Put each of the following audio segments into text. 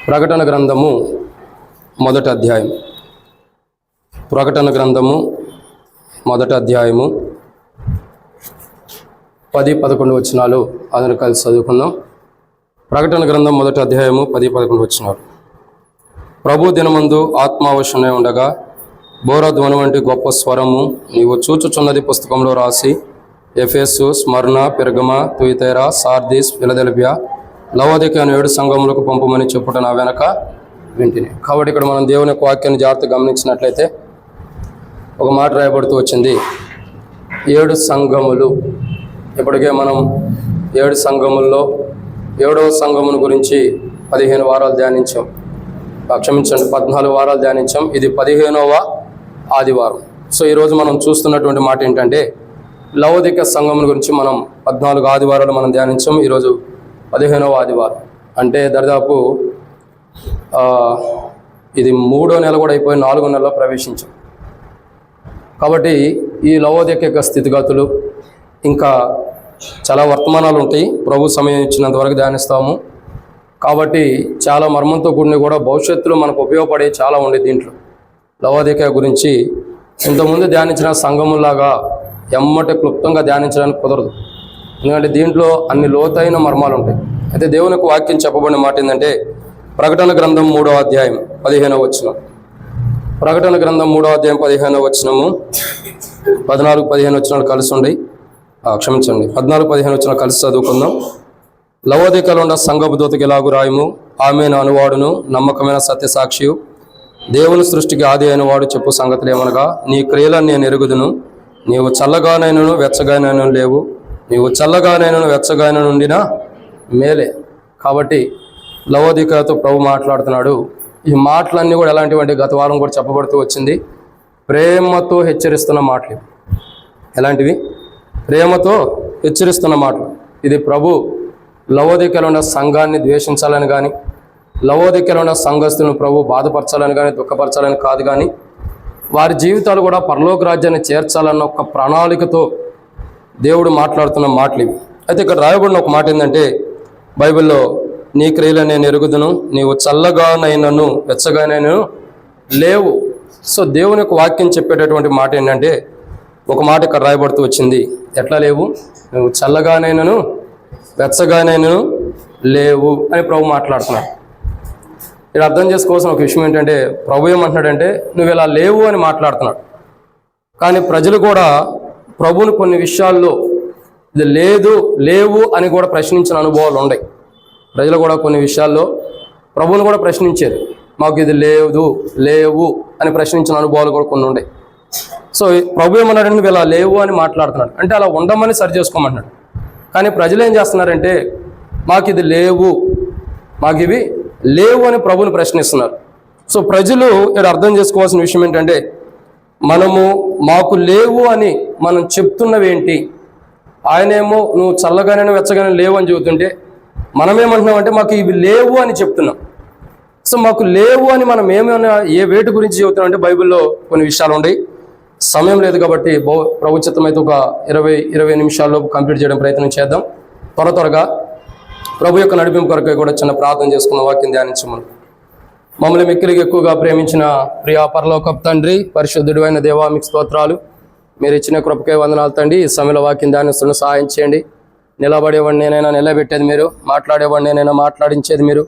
ప్రకటన గ్రంథము మొదటి అధ్యాయం. ప్రకటన గ్రంథము మొదటి అధ్యాయము 10-11 వచనాలు అందరూ కలిసి చదువుకుందాం. ప్రకటన గ్రంథం మొదటి అధ్యాయము 10-11 వచనాలు. ప్రభు దినమందు ఆత్మావశమై ఉండగా బోరధ్వని వంటి గొప్ప స్వరము నీవు చూచుచున్నది పుస్తకంలో రాసి ఎఫెసు, స్మరణ, పెర్గమ, తుయతైర, సార్దీస్, ఫిలదెల్ఫియా, లవోదికయ అనే 7 సంఘములకు పంపమని చెప్పుట నా వెనక వింటిని. కాబట్టి ఇక్కడ మనం దేవుని యొక్క వాక్యాన్ని జాగ్రత్తగా గమనించినట్లయితే ఒక మాట రాయబడుతూ వచ్చింది, 7 సంఘములు. ఇప్పటికే మనం 7 సంఘముల్లో 7వ సంఘమును గురించి 15 వారాలు ధ్యానించాం. క్షమించండి, 14 వారాలు ధ్యానించాం. ఇది 15వ ఆదివారం. సో ఈరోజు మనం చూస్తున్నటువంటి మాట ఏంటంటే, లవోదికయ సంఘముల గురించి మనం 14 ఆదివారాలు మనం ధ్యానించాం. ఈరోజు 15వ ఆదివారం. అంటే దాదాపు ఇది 3వ నెల కూడా అయిపోయి 4వ నెలలో ప్రవేశించాం. కాబట్టి ఈ లవోదికయ స్థితిగతులు ఇంకా చాలా వర్తమానాలు ఉంటాయి. ప్రభు సమయం ఇచ్చినంత వరకు ధ్యానిస్తాము. కాబట్టి చాలా మర్మంతో కూడిన కూడా భవిష్యత్తులో మనకు ఉపయోగపడే చాలా ఉండే దీంట్లో. లవోదికయ గురించి ఇంతకుముందు ధ్యానించిన సంఘములాగా ఎమ్మటి క్లుప్తంగా ధ్యానించడానికి కుదరదు. ఎందుకంటే దీంట్లో అన్ని లోతైన మర్మాలు ఉంటాయి. అయితే దేవునికి వాక్యం చెప్పబడిన మాట ఏంటంటే, ప్రకటన గ్రంథం 3వ అధ్యాయం 15వ వచనం. ప్రకటన గ్రంథం 3వ అధ్యాయం 15వ వచనము 14-15 వచనాలు కలిసి ఉండి, క్షమించండి, 14-15 వచనాలు కలిసి చదువుకుందాం. లవోదికయలో ఉన్న సంఘపు దూతకి ఇలాగు రాయము, ఆమె నా అనువాడును, నమ్మకమైన సత్యసాక్షియు, దేవుని సృష్టికి ఆది అయిన వాడు చెప్పు సంగతులు ఏమనగా, నీ క్రియలను నేను ఎరుగుదును, నీవు చల్లగానైనను వెచ్చగానైనను లేవు, నీవు చల్లగానైనను వెచ్చగానైనా ఉండినా మేలే. కాబట్టి లవోదికయతో ప్రభు మాట్లాడుతున్నాడు. ఈ మాటలన్నీ కూడా ఎలాంటివంటే గత వారం కూడా చెప్పబడుతూ వచ్చింది, ప్రేమతో హెచ్చరిస్తున్న మాటలు. ఎలాంటివి? ప్రేమతో హెచ్చరిస్తున్న మాటలు. ఇది ప్రభు లవోదికయలో ఉన్న సంఘాన్ని ద్వేషించాలని కానీ, లవోదికయలో ఉన్న సంఘస్థులను ప్రభు బాధపరచాలని కానీ, దుఃఖపరచాలని కాదు, కానీ వారి జీవితాలు కూడా పరలోక రాజ్యాన్ని చేర్చాలన్న ఒక ప్రణాళికతో దేవుడు మాట్లాడుతున్న మాటలు ఇవి. అయితే ఇక్కడ రాయబడిన ఒక మాట ఏంటంటే, బైబిల్లో నీ క్రియలను నేను ఎరుగుదును, నీవు చల్లగానైనను వెచ్చగానైనను లేవు. సో దేవుని యొక్క వాక్యం చెప్పేటటువంటి మాట ఏంటంటే, ఒక మాట ఇక్కడ రాయబడుతూ వచ్చింది, ఎట్లా లేవు? నువ్వు చల్లగానైనను వెచ్చగానైనను లేవు అని ప్రభు మాట్లాడుతున్నాడు. ఇక్కడ అర్థం చేసుకోవాల్సిన ఒక విషయం ఏంటంటే, ప్రభు ఏమంటున్నాడంటే నువ్వు ఇలా లేవు అని మాట్లాడుతున్నాడు. కానీ ప్రజలు కూడా ప్రభువుని కొన్ని విషయాల్లో ఇది లేదు లేవు అని కూడా ప్రశ్నించిన అనుభవాలు ఉన్నాయి. ప్రజలు కూడా కొన్ని విషయాల్లో ప్రభువుని కూడా ప్రశ్నించారు, మాకు ఇది లేదు లేవు అని ప్రశ్నించిన అనుభవాలు కూడా కొన్ని ఉన్నాయి. సో ప్రభు ఏమన్నాడంటే నువ్వు ఇలా లేవు అని మాట్లాడుతున్నాడు, అంటే అలా ఉండమని సరి చేసుకోమంటున్నాడు. కానీ ప్రజలు ఏం చేస్తున్నారంటే, మాకు ఇది లేవు, మాకు ఇవి లేవు అని ప్రభువుని ప్రశ్నిస్తున్నారు. సో ప్రజలు ఇక్కడ అర్థం చేసుకోవాల్సిన విషయం ఏంటంటే, మాకు లేవు అని మనం చెప్తున్నవేంటి? ఆయనేమో నువ్వు చల్లగానే వెచ్చగానే లేవు అని చెబుతుంటే, మనమేమంటున్నామంటే మాకు ఇవి లేవు అని చెప్తున్నాం. సో మాకు లేవు అని మనం ఏమైనా ఏ వేటి గురించి చెబుతున్నాం అంటే, బైబిల్లో కొన్ని విషయాలు ఉన్నాయి. సమయం లేదు కాబట్టి ప్రభు చిత్తం అయితే ఒక 20 నిమిషాల్లో కంప్లీట్ చేయడం ప్రయత్నం చేద్దాం. త్వరగా ప్రభు యొక్క నడిపింపు కొరకు కూడా చిన్న ప్రార్థన చేసుకున్న వాక్యం ధ్యానించమని. మమ్మల్ని మిక్కిలిగా ఎక్కువగా ప్రేమించిన ప్రియా పరలోకపు తండ్రి, పరిశుద్ధుడు అయిన దేవా, మీకు స్తోత్రాలు. మీరు ఇచ్చిన కృపకే వందనాలు తండ్రి. ఈ సమయంలో వాక్యం ధ్యానిస్తున్న సహాయం చేయండి. నిలబడేవాడిని నేనైనా నిలబెట్టేది మీరు, మాట్లాడేవాడిని నేనైనా మాట్లాడించేది మీరు,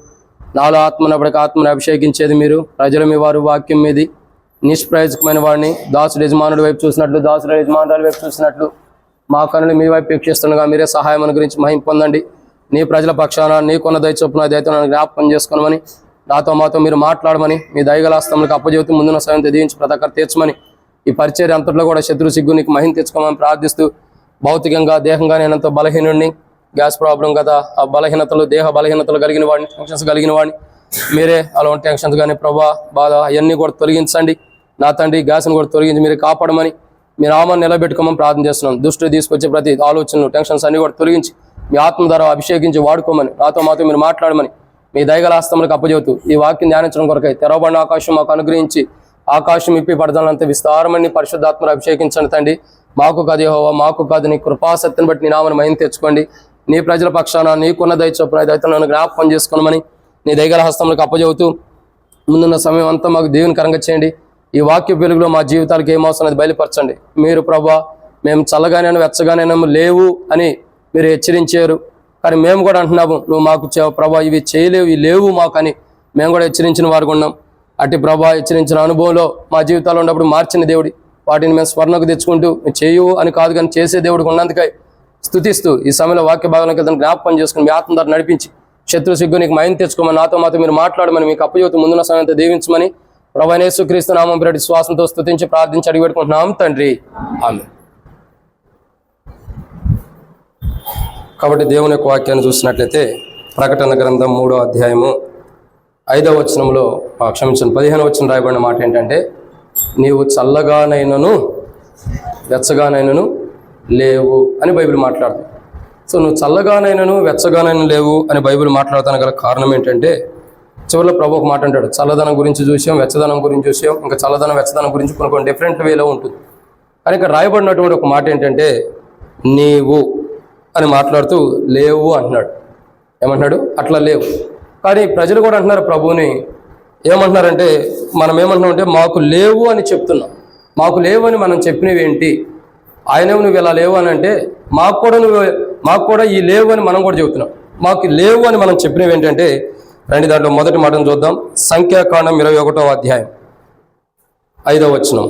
నాలో ఆత్మనప్పటికి ఆత్మను అభిషేకించేది మీరు. ప్రజలు మీ వారు వాక్యం మీది, నిష్ప్రయోజకమైన వాడిని దాసుడు యజమానుడి వైపు చూసినట్లు, దాసుడు యజమానుల వైపు చూసినట్లు మా కనులు మీ వైపు వీక్షిస్తుండగా మీరే సహాయం గురించి మహిమ పొందండి. నీ ప్రజల పక్షాన నీకున్న దయ చొప్పున దయతో నన్ను జ్ఞాపకం చేసుకోమని, నాతో మాతో మీరు మాట్లాడమని, మీ దయగలాస్తములకు అప్పజెబుతూ ముందున్న సమయం తెదించి ప్రతి ఒక్కరు తీర్చమని, ఈ పరిచర్య అంతట్లో కూడా శత్రు సిగ్గు నీకు మహిమ తెచ్చుకోమని ప్రార్థిస్తూ, భౌతికంగా దేహంగా నేనంత బలహీనుడిని, గ్యాస్ ప్రాబ్లం కదా, ఆ బలహీనతలు దేహ బలహీనతలు కలిగిన వాడిని, టెన్షన్స్ కలిగిన వాడిని, మీరే అలాంటి టెన్షన్స్ కానీ ప్రభా బాధ అవన్నీ కూడా తొలగించండి. నా తండ్రి గ్యాస్ని కూడా తొలగించి మీరు కాపాడమని, మీరు ఆమెను నిలబెట్టుకోమని ప్రార్థన చేస్తున్నాం. దృష్టి తీసుకొచ్చే ప్రతి ఆలోచనలు, టెన్షన్స్ అన్ని కూడా తొలగించి మీ ఆత్మ ద్వారా అభిషేకించి వాడుకోమని, నాతో మాతో మీరు మాట్లాడమని మీ దయగల హస్తములకు అప్పచెబుతూ, ఈ వాక్యం ధ్యానించడం కొరకై తెరవబడిన ఆకాశం మాకు అనుగ్రహించి, ఆకాశం ఇప్పి పడదలంత విస్తారమని పరిశుద్ధాత్మను అభిషేకించండి తండ్రి. మాకు కాదు యెహోవా, మాకు కాదు నీ కృపాసక్తిని బట్టి నీ నామను మహిమ తెచ్చుకోండి. నీ ప్రజల పక్షాన నీకున్న దయ చొప్పున దయతో నన్ను జ్ఞాపకం చేసుకోమని, నీ దయగల హస్తములకు అప్పచెబుతూ ముందున్న సమయం అంతా మాకు దీవెనకరంగా చేయండి. ఈ వాక్య వెలుగులో మా జీవితాలకు ఏం అవసరం అది బయలుపరచండి. మీరు ప్రభా మేము చల్లగానే వెచ్చగానే లేవు అని మీరు హెచ్చరించారు, కానీ మేము కూడా అంటున్నాము నువ్వు మాకు ప్రభా ఇవి చేయలేవు, ఇవి లేవు మాకు అని మేము కూడా హెచ్చరించిన వారు ఉన్నాం. అట్టి ప్రభా హెచ్చరించిన అనుభవంలో మా జీవితాల్లో ఉన్నప్పుడు మార్చిన దేవుడి వాటిని మేము స్మరణకు తెచ్చుకుంటూ చేయవు అని కాదు కానీ చేసే దేవుడికి ఉన్నందుకై స్తుతిస్తూ ఈ సమయంలో వాక్య భాగంలోకి వెళ్తాను జ్ఞాపకం చేసుకుని మీ ఆత్మ ద్వారా నడిపించి శత్రు సిగ్గు నీకు మైండ్ తెచ్చుకోమని నాతో మీరు మాట్లాడమని మీకు అప్పచెబుతూ ముందున్న సమయంతో దీవించమని ప్రభువైన యేసుక్రీస్తు నామం పేరిట శ్వాసంతో స్తుతించి ప్రార్థించి అడిగి పెట్టుకుంటున్నాం తండ్రి, ఆమేన్. కాబట్టి దేవుని యొక్క వాక్యాన్ని చూసినట్లయితే ప్రకటన గ్రంథం 3వ అధ్యాయము 5వ వచనంలో 15వ వచనం రాయబడిన మాట ఏంటంటే నీవు చల్లగానైనను వెచ్చగానైనను లేవు అని బైబిల్ మాట్లాడుతుంది. సో నువ్వు చల్లగానైనను వెచ్చగానైనా లేవు అని బైబిల్ మాట్లాడతాను గల కారణం ఏంటంటే చివరిలో ప్రభు ఒక మాట అంటాడు, చల్లదనం గురించి చూసాం, వెచ్చదనం గురించి చూసాం, ఇంకా చల్లదనం వెచ్చదనం గురించి కొన్ని డిఫరెంట్ వేలో ఉంటుంది. కానీ ఇక్కడ రాయబడినటువంటి ఒక మాట ఏంటంటే నీవు అని మాట్లాడుతూ లేవు అంటున్నాడు. ఏమంటున్నాడు? అట్లా లేవు. కానీ ప్రజలు కూడా అంటున్నారు ప్రభువుని ఏమంటున్నారంటే మనం ఏమంటున్నామంటే మాకు లేవు అని చెప్తున్నాం. మాకు లేవు అని మనం చెప్పినవి ఏంటి? ఆయనేమో నువ్వు ఇలా లేవు అని అంటే మాకు కూడా ఈ లేవు అని మనం కూడా చెబుతున్నాం. మాకు లేవు అని మనం చెప్పినవి ఏంటంటే రండి దాంట్లో మొదటి మాటను చూద్దాం. సంఖ్యాకాండం 21వ అధ్యాయం 5వ వచనం.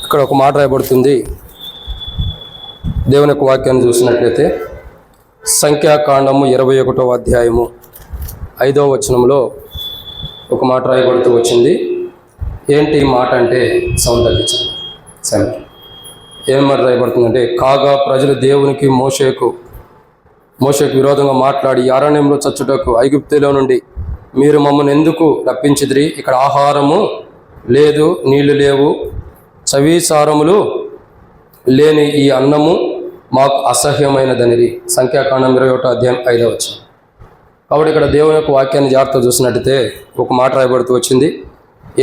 ఇక్కడ ఒక మాట రాయబడుతుంది. దేవుని యొక్క వాక్యాన్ని చూసినట్లయితే సంఖ్యాకాండము 21వ అధ్యాయము 5వ వచనంలో ఒక మాట రాయబడుతూ వచ్చింది. ఏంటి మాట అంటే సౌండ్ తగ్గించండి. సరే, ఏం మాట రాయబడుతుందంటే కాగా ప్రజలు దేవునికి మోషేకు విరోధంగా మాట్లాడి అరణ్యంలో చచ్చుటకు ఐగుప్తులో నుండి మీరు మమ్మల్ని ఎందుకు రప్పించిదిరి? ఇక్కడ ఆహారము లేదు, నీళ్లు లేవు, చవిసారములు లేని ఈ అన్నము మాకు అసహ్యమైనదనిది. సంఖ్యాకాండం 21వ అధ్యాయం 5వ వచనం. కాబట్టి ఇక్కడ దేవుని యొక్క వాక్యాన్ని జాగ్రత్త చూసినట్టయితే ఒక మాట రాయబడుతూ వచ్చింది.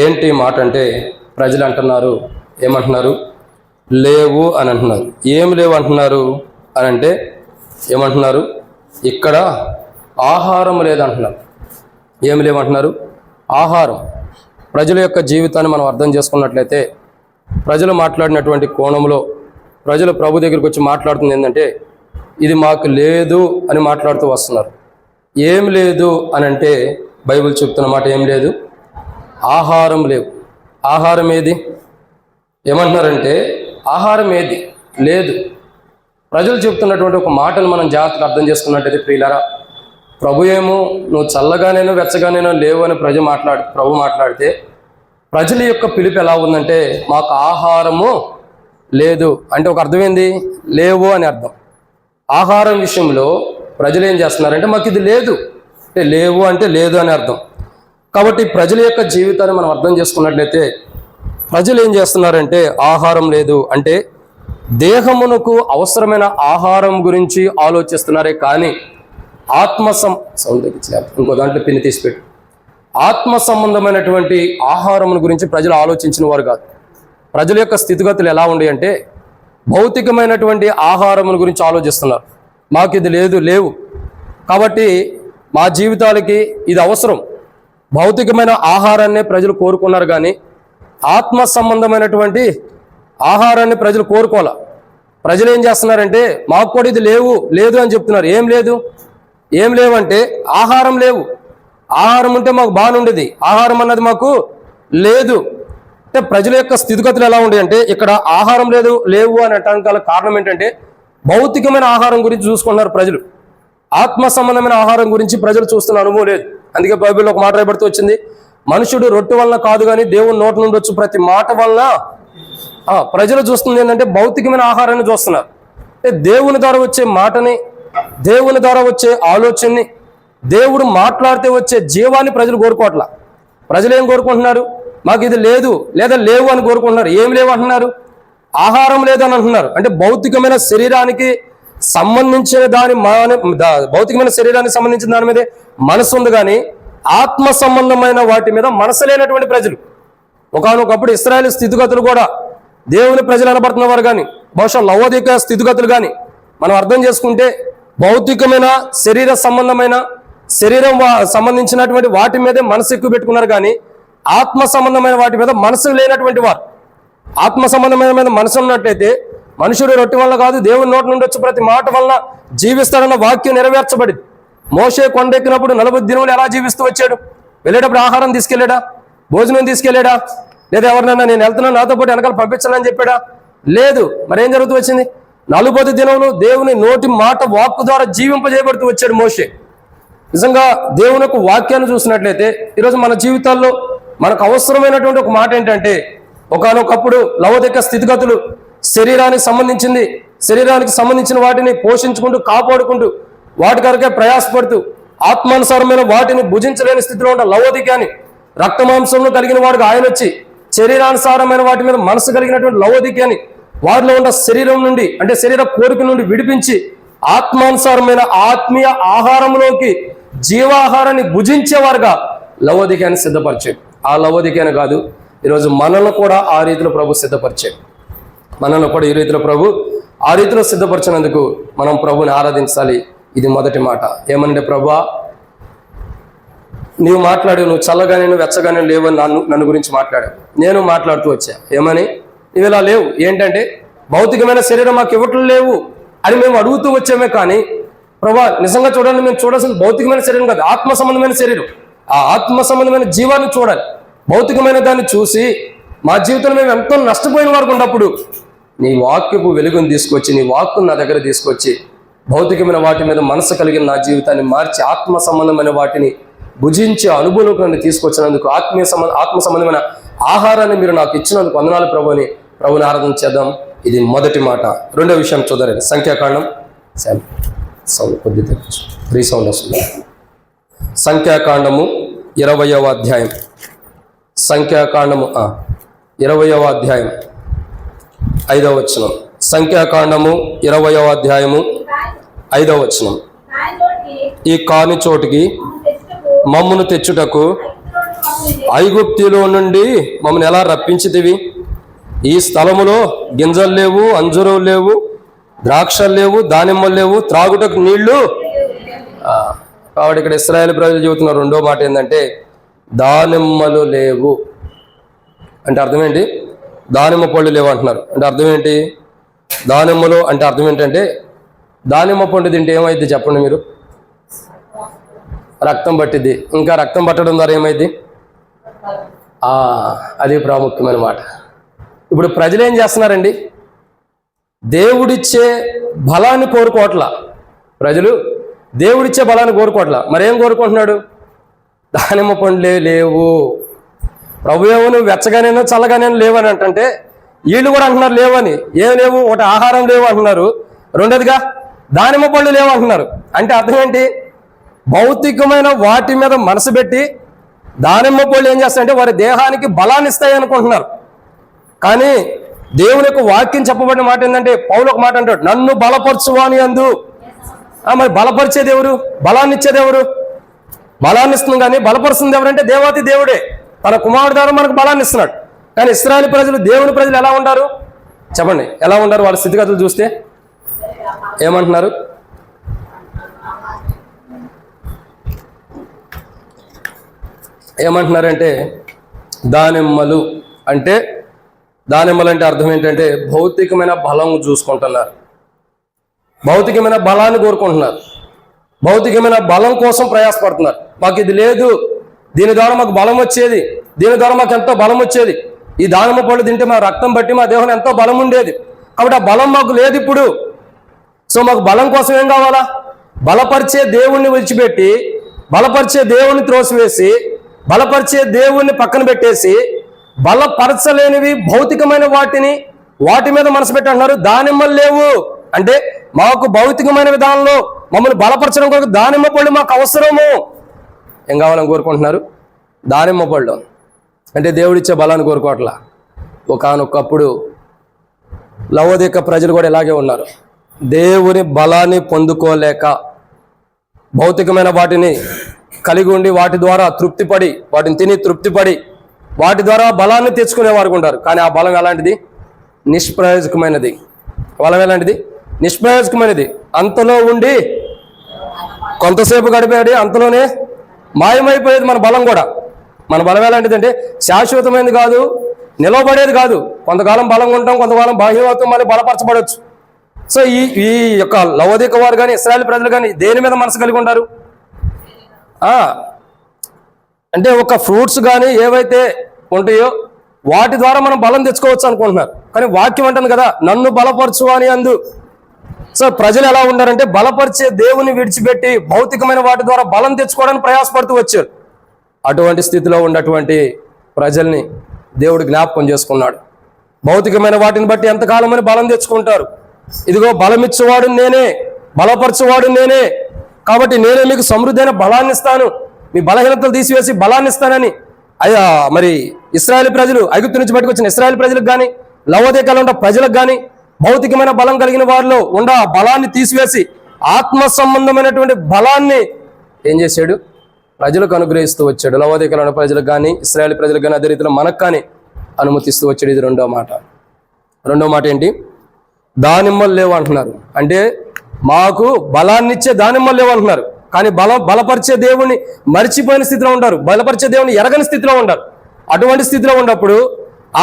ఏంటి మాట అంటే ప్రజలు అంటున్నారు, ఏమంటున్నారు? లేవు అని అంటున్నారు. ఏం లేవు అంటున్నారు అని అంటే ఏమంటున్నారు? ఇక్కడ ఆహారం లేదంటున్నారు. ఏం లేవంటున్నారు? ఆహారం. ప్రజల యొక్క జీవితాన్ని మనం అర్థం చేసుకున్నట్లయితే ప్రజలు మాట్లాడినటువంటి కోణంలో ప్రజలు ప్రభు దగ్గరికి వచ్చి మాట్లాడుతుంది ఏంటంటే ఇది మాకు లేదు అని మాట్లాడుతూ వస్తున్నారు. ఏం లేదు అని అంటే బైబిల్ చెప్తున్న మాట ఏం లేదు, ఆహారం లేవు. ఆహారం ఏది? ఏమంటున్నారంటే ఆహారం ఏది లేదు. ప్రజలు చెప్తున్నటువంటి ఒక మాటను మనం జాగ్రత్తగా అర్థం చేసుకున్నట్టయితే ప్రియులారా, ప్రభు ఏమో నువ్వు చల్లగానేనో వెచ్చగానేనో లేవు అని ప్రభు మాట్లాడితే ప్రజల యొక్క పిలుపు ఎలా ఉందంటే మాకు ఆహారము లేదు అంటే ఒక అర్థం ఏంది? లేవు అని అర్థం. ఆహారం విషయంలో ప్రజలు ఏం చేస్తున్నారంటే మాకు ఇది లేదు అంటే లేవు అంటే లేదు అని అర్థం. కాబట్టి ప్రజల యొక్క జీవితాన్ని మనం అర్థం చేసుకున్నట్లయితే ప్రజలు ఏం చేస్తున్నారంటే ఆహారం లేదు అంటే దేహమునకు అవసరమైన ఆహారం గురించి ఆలోచిస్తున్నారే కానీ ఇంకో దాంట్లో పిన్ని తీసిపెట్టు ఆత్మ సంబంధమైనటువంటి ఆహారం గురించి ప్రజలు ఆలోచించిన వారు కాదు. ప్రజల యొక్క స్థితిగతులు ఎలా ఉండి అంటే భౌతికమైనటువంటి ఆహారం గురించి ఆలోచిస్తున్నారు. మాకు ఇది లేవు కాబట్టి మా జీవితాలకి ఇది అవసరం. భౌతికమైన ఆహారాన్ని ప్రజలు కోరుకున్నారు కానీ ఆత్మ సంబంధమైనటువంటి ఆహారాన్ని ప్రజలు కోరుకోవాలి. ప్రజలు ఏం చేస్తున్నారంటే మాకు కూడా ఇది లేదు అని చెప్తున్నారు. ఏం లేవంటే ఆహారం లేవు. ఆహారం ఉంటే మాకు బాగుండేది, ఆహారం అన్నది మాకు లేదు అంటే ప్రజల యొక్క స్థితిగతులు ఎలా ఉండే అంటే ఇక్కడ ఆహారం లేవు అని అనడానికి గల కారణం ఏంటంటే భౌతికమైన ఆహారం గురించి చూసుకుంటున్నారు ప్రజలు. ఆత్మ సంబంధమైన ఆహారం గురించి ప్రజలు చూస్తున్న అనుభవం లేదు. అందుకే బైబిల్లో ఒక మాట రాయబడుతూ వచ్చింది, మనుషుడు రొట్టె వలన కాదు కానీ దేవుని నోటి నుండి వచ్చు ప్రతి మాట వలన. ప్రజలు చూస్తుంది ఏంటంటే భౌతికమైన ఆహారాన్ని చూస్తున్నారు. అంటే దేవుని ద్వారా వచ్చే మాటని, దేవుని ద్వారా వచ్చే ఆలోచనని, దేవుడు మాట్లాడితే వచ్చే జీవాన్ని ప్రజలు కోరుకోవట్లా. ప్రజలు ఏం కోరుకుంటున్నారు? మాకు ఇది లేదు లేదా లేవు అని కోరుకుంటున్నారు. ఏం లేవు అంటున్నారు? ఆహారం లేదని అంటున్నారు. అంటే భౌతికమైన శరీరానికి సంబంధించిన భౌతికమైన శరీరానికి సంబంధించిన దాని మీదే మనసు ఉంది, కానీ ఆత్మ సంబంధమైన వాటి మీద మనసు లేనటువంటి ప్రజలు. ఒకానొకప్పుడు ఇశ్రాయేలు స్థితిగతులు కూడా దేవుని ప్రజలు అనబడుతున్నవారు, కానీ బహుశా లవోదిక స్థితిగతులు కానీ మనం అర్థం చేసుకుంటే భౌతికమైన శరీర సంబంధమైన సంబంధించినటువంటి వాటి మీదే మనసు ఎక్కువ పెట్టుకున్నారు, కానీ ఆత్మ సంబంధమైన వాటి మీద మనసు లేనటువంటి వారు. ఆత్మ సంబంధమైన మీద మనసు ఉన్నట్లయితే మనుషుడు రొట్టె వల్ల కాదు దేవుని నోటి నుండి వచ్చి ప్రతి మాట వలన జీవిస్తాడన్న వాక్యం నెరవేర్చబడింది. మోషే కొండెక్కినప్పుడు 40 దినములు ఎలా జీవిస్తూ వచ్చాడు? వెళ్ళేటప్పుడు ఆహారం తీసుకెళ్ళాడా? భోజనం తీసుకెళ్ళాడా? లేదా ఎవరినైనా నేను వెళ్తున్నాను నాతో పాటు వెనకాల పంపించాలని చెప్పాడా? లేదు. మరేం జరుగుతూ వచ్చింది? 40 దినములు దేవుని నోటి మాట వాక్కు ద్వారా జీవింపజేయబడుతూ వచ్చాడు మోషే. నిజంగా దేవుని యొక్క వాక్యాన్ని చూసినట్లయితే ఈరోజు మన జీవితాల్లో మనకు అవసరమైనటువంటి ఒక మాట ఏంటంటే, ఒకానొకప్పుడు లవోదిక స్థితిగతులు శరీరానికి సంబంధించిన వాటిని పోషించుకుంటూ కాపాడుకుంటూ వాటి కొరకే ప్రయాసపడుతూ ఆత్మానుసారమైన వాటిని భుజించలేని స్థితిలో ఉన్న లవోదికాని, రక్తమాంసంలో కలిగిన వాడికి ఆయన వచ్చి శరీరానుసారమైన వాటి మీద మనసు కలిగినటువంటి లవోదికాని వారిలో ఉన్న శరీరం నుండి, అంటే శరీర కోరిక నుండి విడిపించి ఆత్మానుసారమైన ఆత్మీయ ఆహారంలోకి జీవాహారాన్ని భుజించేవారుగా లవోదికాన్ని సిద్ధపరిచాడు. ఆ లవోదికాని కాదు, ఈరోజు మనల్ని కూడా ఆ రీతిలో ప్రభు సిద్ధపరిచాడు. మనల్ని కూడా ఈ రీతిలో ప్రభు ఆ రీతిలో సిద్ధపరిచినందుకు మనం ప్రభుని ఆరాధించాలి. ఇది మొదటి మాట. ఏమంటే, ప్రభువా నీవు మాట్లాడు, నువ్వు చల్లగానే నువ్వు వెచ్చగానే లేవని నన్ను గురించి మాట్లాడావు. నేను మాట్లాడుతూ వచ్చా. ఏమని? నువ్వు ఇలా లేవు. ఏంటంటే భౌతికమైన శరీరం మాకు ఇవ్వట్లు లేవు అని మేము అడుగుతూ వచ్చామే, కానీ ప్రభా నిజంగా చూడండి, మేము చూడాల్సిన భౌతికమైన శరీరం కాదు, ఆత్మ సంబంధమైన శరీరం. ఆ ఆత్మ సంబంధమైన జీవాన్ని చూడాలి. భౌతికమైన దాన్ని చూసి మా జీవితంలో మేము ఎంతో నష్టపోయిన వారికి ఉన్నప్పుడు నీ వాక్యపు వెలుగును తీసుకొచ్చి, నీ వాక్కును నా దగ్గర తీసుకొచ్చి భౌతికమైన వాటి మీద మనసు కలిగిన నా జీవితాన్ని మార్చి ఆత్మ సంబంధమైన వాటిని భుజించే అనుభవంలోకి తీసుకొచ్చినందుకు, ఆత్మ సంబంధమైన ఆహారాన్ని మీరు నాకు ఇచ్చినందుకు వందనాలు ప్రభు అని ప్రభుని ఆరాధన చేద్దాం. ఇది మొదటి మాట. రెండో విషయం చూద్దాం. సంఖ్యాకాండం సౌండ్ కొద్ది తెచ్చు, 3 సౌండ్ వస్తుంది. సంఖ్యాకాండము 20వ అధ్యాయం. సంఖ్యాకాండము 20వ అధ్యాయం 5వ వచనం. సంఖ్యాకాండము 20వ అధ్యాయము 5వ వచనం. ఈ కాని చోటికి మమ్మును తెచ్చుటకు ఐగుప్తులో నుండి మమ్మల్ని ఎలా రప్పించితివి? ఈ స్థలములో గింజలు లేవు, అంజూరం లేవు, ద్రాక్షలు లేవు, దానిమ్మలు లేవు, త్రాగుటకు నీళ్లు. కాబట్టి ఇక్కడ ఇశ్రాయేలు ప్రజలు చెబుతున్న రెండో మాట ఏంటంటే దానిమ్మలు లేవు. అంటే అర్థం ఏంటి? దానిమ్మ పళ్ళు లేవు అంటున్నారు. అంటే అర్థం ఏంటి? దానిమ్మలు అంటే అర్థం ఏంటంటే దానిమ్మ పండు తింటే ఏమైంది చెప్పండి మీరు? రక్తం పట్టిద్ది. ఇంకా రక్తం పట్టడం ద్వారా ఏమైంది? అది ప్రాముఖ్యమైన మాట. ఇప్పుడు ప్రజలు ఏం చేస్తున్నారండి? దేవుడిచ్చే బలాన్ని కోరుకోవట్లా. ప్రజలు దేవుడిచ్చే బలాన్ని కోరుకోవట్లా. మరేం కోరుకుంటున్నాడు? దానిమ్మ పండ్లే లేవు. ప్రభు ఏమో నువ్వు వెచ్చగానేనో చల్లగానేనో లేవని అంటే వీళ్ళు కూడా అంటున్నారు లేవని. ఏం లేవు? ఒకటి ఆహారం లేవు అంటున్నారు, రెండోదిగా దానిమ్మ పళ్ళు లేవు అంటున్నారు. అంటే అర్థం ఏంటి? భౌతికమైన వాటి మీద మనసు పెట్టి దానిమ్మ పళ్ళు ఏం చేస్తాయంటే వారి దేహానికి బలాన్ని ఇస్తాయి అనుకుంటున్నారు. కానీ దేవుని యొక్క వాక్యం చెప్పబడిన మాట ఏంటంటే పౌలు ఒక మాట అంటాడు, నన్ను బలపరచువాని అందు. మరి బలపరిచేది ఎవరు? బలాన్ని ఇచ్చేది ఎవరు? బలాన్ని ఇస్తుంది, కానీ బలపరుస్తుంది ఎవరంటే దేవాతి దేవుడే. తన కుమారుడు ద్వారా మనకు బలాన్ని ఇస్తున్నాడు. కానీ ఇశ్రాయేలు ప్రజలు, దేవుని ప్రజలు ఎలా ఉంటారు చెప్పండి? ఎలా ఉంటారు? వాళ్ళ స్థితిగతులు చూస్తే ఏమంటున్నారు? ఏమంటున్నారంటే దానిమ్మలు అంటే అర్థం ఏంటంటే భౌతికమైన బలం చూసుకుంటున్నారు, భౌతికమైన బలాన్ని కోరుకుంటున్నారు, భౌతికమైన బలం కోసం ప్రయాసపడుతున్నారు. మాకు ఇది లేదు, దీని ద్వారా మాకు బలం వచ్చేది, దీని ద్వారా మాకు ఎంతో బలం వచ్చేది, ఈ దానిమ్మ పళ్ళు తింటే మా రక్తం బట్టి మా దేహంలో ఎంతో బలం ఉండేది, కాబట్టి ఆ బలం మాకు లేదు ఇప్పుడు. సో మాకు బలం కోసం ఏం కావాలా? బలపరిచే దేవుణ్ణి విడిచిపెట్టి బలపరిచే దేవుణ్ణి త్రోసివేసి బలపరిచే దేవుణ్ణి పక్కన పెట్టేసి బలపరచలేనివి భౌతికమైన వాటి మీద మనసు పెట్టి అంటున్నారు దానిమ్మలు లేవు. అంటే మాకు భౌతికమైన విధానంలో మమ్మల్ని బలపరచడం కొరకు దానిమ్మ పళ్ళు మాకు అవసరము. ఏం కావాలని కోరుకుంటున్నారు? దానిమ్మ పళ్ళు. అంటే దేవుడిచ్చే బలాన్ని కోరుకోవట్లా. ఒకానొకప్పుడు లవోదిక ప్రజలు కూడా ఇలాగే ఉన్నారు. దేవుని బలాన్ని పొందుకోలేక భౌతికమైన వాటిని కలిగి ఉండి వాటి ద్వారా తృప్తిపడి, వాటిని తిని తృప్తిపడి వాటి ద్వారా బలాన్ని తెచ్చుకునేవారు ఉంటారు. కానీ ఆ బలం ఎలాంటిది? నిష్ప్రయోజకమైనది. బలం ఎలాంటిది? నిష్ప్రయోజకమైనది. అంతలో ఉండి కొంతసేపు గడిపాడు, అంతలోనే మాయమైపోయేది మన బలం కూడా. మన బలం ఎలాంటిదంటే శాశ్వతమైనది కాదు, నిలవబడేది కాదు. కొంతకాలం బలంగా ఉంటాం, కొంతకాలం బాహ్యమవుతాం, మళ్ళీ బలపరచబడవచ్చు. సో ఈ యొక్క లవోదిక వారు కానీ ఇశ్రాయేలు ప్రజలు కానీ దేని మీద మనసు కలిగి ఉంటారు? అంటే ఒక ఫ్రూట్స్ కానీ ఏవైతే ఉంటాయో వాటి ద్వారా మనం బలం తెచ్చుకోవచ్చు అనుకుంటున్నారు. కానీ వాక్యం అంటుంది కదా, నన్ను బలపరచు అని అందు. సో ప్రజలు ఎలా ఉన్నారంటే బలపరిచే దేవుని విడిచిపెట్టి భౌతికమైన వాటి ద్వారా బలం తెచ్చుకోవడానికి ప్రయాసపడుతూ వచ్చారు. అటువంటి స్థితిలో ఉన్నటువంటి ప్రజల్ని దేవుడు జ్ఞాపకం చేసుకున్నాడు. భౌతికమైన వాటిని బట్టి ఎంతకాలమని బలం తెచ్చుకుంటారు. ఇదిగో బలమిచ్చేవాడు నేనే, బలపరచువాడు నేనే, కాబట్టి నేనే మీకు సమృద్ధైన బలాన్ని ఇస్తాను, మీ బలహీనతలు తీసివేసి బలాన్ని ఇస్తానని మరి ఇశ్రాయేలు ప్రజలు, ఐగుప్తు నుంచి బయటకు వచ్చిన ఇశ్రాయేలు ప్రజలకు కానీ లవోదికలో ఉన్న ప్రజలకు కానీ భౌతికమైన బలం కలిగిన వారిలో ఉన్న బలాన్ని తీసివేసి ఆత్మ సంబంధమైనటువంటి బలాన్ని ఏం చేశాడు? ప్రజలకు అనుగ్రహిస్తూ వచ్చాడు. లవోదికలో ఉన్న ప్రజలకు కానీ ఇశ్రాయేలు ప్రజలకు కానీ అదే రీతిలో మనకు కానీ అనుమతిస్తూ వచ్చాడు. ఇది రెండో మాట. రెండో మాట ఏంటి? దానిమ్మలు లేవు అంటున్నారు. అంటే మాకు బలాన్ని ఇచ్చే దానిమ్మలు లేవు అంటున్నారు. కానీ బలపరిచే దేవుణ్ణి మర్చిపోయిన స్థితిలో ఉంటారు, బలపరిచే దేవుని ఎరగని స్థితిలో ఉంటారు. అటువంటి స్థితిలో ఉన్నప్పుడు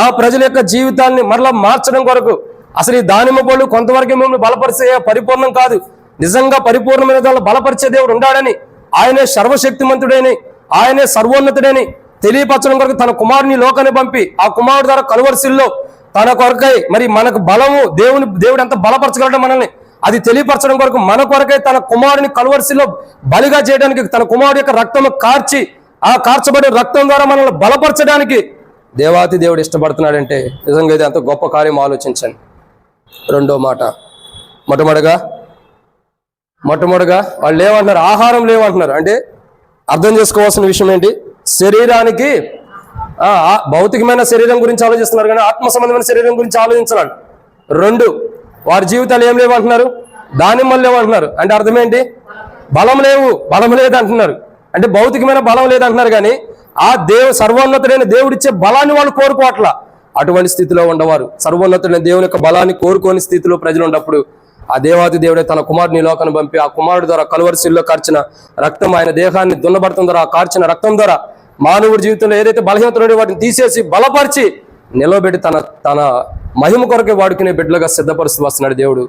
ఆ ప్రజల యొక్క జీవితాన్ని మరలా మార్చడం కొరకు అసలు ఈ దానిమ్మ పళ్ళు కొంతవరకు మిమ్మల్ని బలపరిచే పరిపూర్ణం కాదు, నిజంగా పరిపూర్ణమైన దానిలో బలపరిచే దేవుడు ఉన్నాడని, ఆయనే సర్వశక్తిమంతుడని, ఆయనే సర్వోన్నతుడని తెలియపరచడం కొరకు తన కుమారుని లోకాన్ని పంపి ఆ కుమారుడు ద్వారా కలువరిశిల్లో తన కొరకై మరి మనకు బలము దేవుడు ఎంత బలపరచగలడం మనల్ని అది తెలియపరచడం కొరకు మన కొరకై తన కుమారుని కలువరిశిల్లో బలిగా చేయడానికి తన కుమారుడు యొక్క రక్తము కార్చి ఆ కార్చబడిన రక్తం ద్వారా మనల్ని బలపరచడానికి దేవాతి దేవుడు ఇష్టపడుతున్నాడంటే నిజంగా ఇది అంత గొప్ప కార్యం. ఆలోచించండి. రెండో మాట, మొట్టమొదటిగా వాళ్ళు లేవంటున్నారు, ఆహారం లేవంటున్నారు. అంటే అర్థం చేసుకోవాల్సిన విషయం ఏంటి? శరీరానికి భౌతికమైన శరీరం గురించి ఆలోచిస్తున్నారు కానీ ఆత్మ సంబంధమైన శరీరం గురించి ఆలోచించాలి. రెండు, వారి జీవితాలు ఏం లేవు అంటున్నారు? దానిమ్మలు లేవు అంటున్నారు. అంటే అర్థం ఏంటి? బలం లేదు అంటున్నారు. అంటే భౌతికమైన బలం లేదంటున్నారు కానీ ఆ సర్వోన్నతుడైన దేవుడిచ్చే బలాన్ని వాళ్ళు కోరుకోవట్లా. అటువంటి స్థితిలో ఉండవారు. సర్వోన్నతుడైన దేవుని యొక్క బలాన్ని కోరుకోని స్థితిలో ప్రజలు ఉన్నప్పుడు ఆ దేవాది దేవుడే తన కుమారుని లోకాన్ని పంపి ఆ కుమారుడు ద్వారా కలువరిశిల్లో కార్చిన రక్తం, ఆయన దేహాన్ని దున్నబడటం ద్వారా కార్చిన రక్తం ద్వారా మానవుడి జీవితంలో ఏదైతే బలహీనతలు వాటిని తీసేసి బలపరిచి నిలవబెట్టి తన మహిమ కొరకే వాడుకునే బిడ్డలుగా సిద్ధపరుస్తూ వస్తున్నాడు దేవుడు.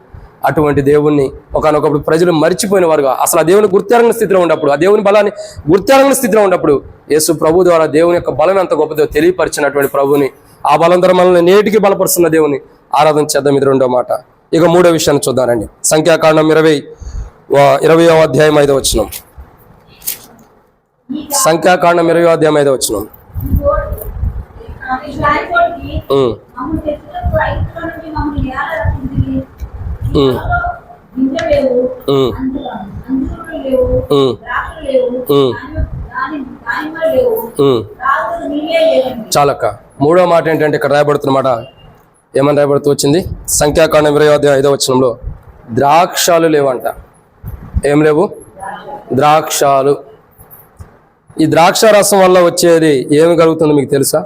అటువంటి దేవుణ్ణి ఒకనొకప్పుడు ప్రజలు మర్చిపోయిన వారుగా అసలు ఆ దేవుని గుర్తెరగిన స్థితిలో ఉన్నప్పుడు, ఆ దేవుని బలాన్ని గుర్తెరగిన స్థితిలో ఉన్నప్పుడు యేసు ప్రభు ద్వారా దేవుని యొక్క బలం ఎంత గొప్పదో తెలియపరిచినటువంటి ప్రభుని, ఆ బలం ద్వారా మనల్ని నేటికి బలపరుస్తున్న దేవుని ఆరాధన చేద్దాం. ఇది రెండో మాట. ఇక మూడో విషయాన్ని చూద్దానండి. సంఖ్యాకాండం 20వ అధ్యాయం 5వ వచనం. సంఖ్యాకాండం 20వ అధ్యాయం 5వ వచనం. చాలక్క. మూడో మాట ఏంటంటే ఇక్కడ రాయబడుతున్న మాట ఏమని రాయబడుతూ వచ్చింది? సంఖ్యాకాండం 20వ అధ్యాయం 5వ వచనంలో ద్రాక్షాలు లేవంట. ఏం లేవు? ద్రాక్షాలు. ఈ ద్రాక్ష రసం వల్ల వచ్చేది ఏమి కలుగుతుంది మీకు తెలుసా?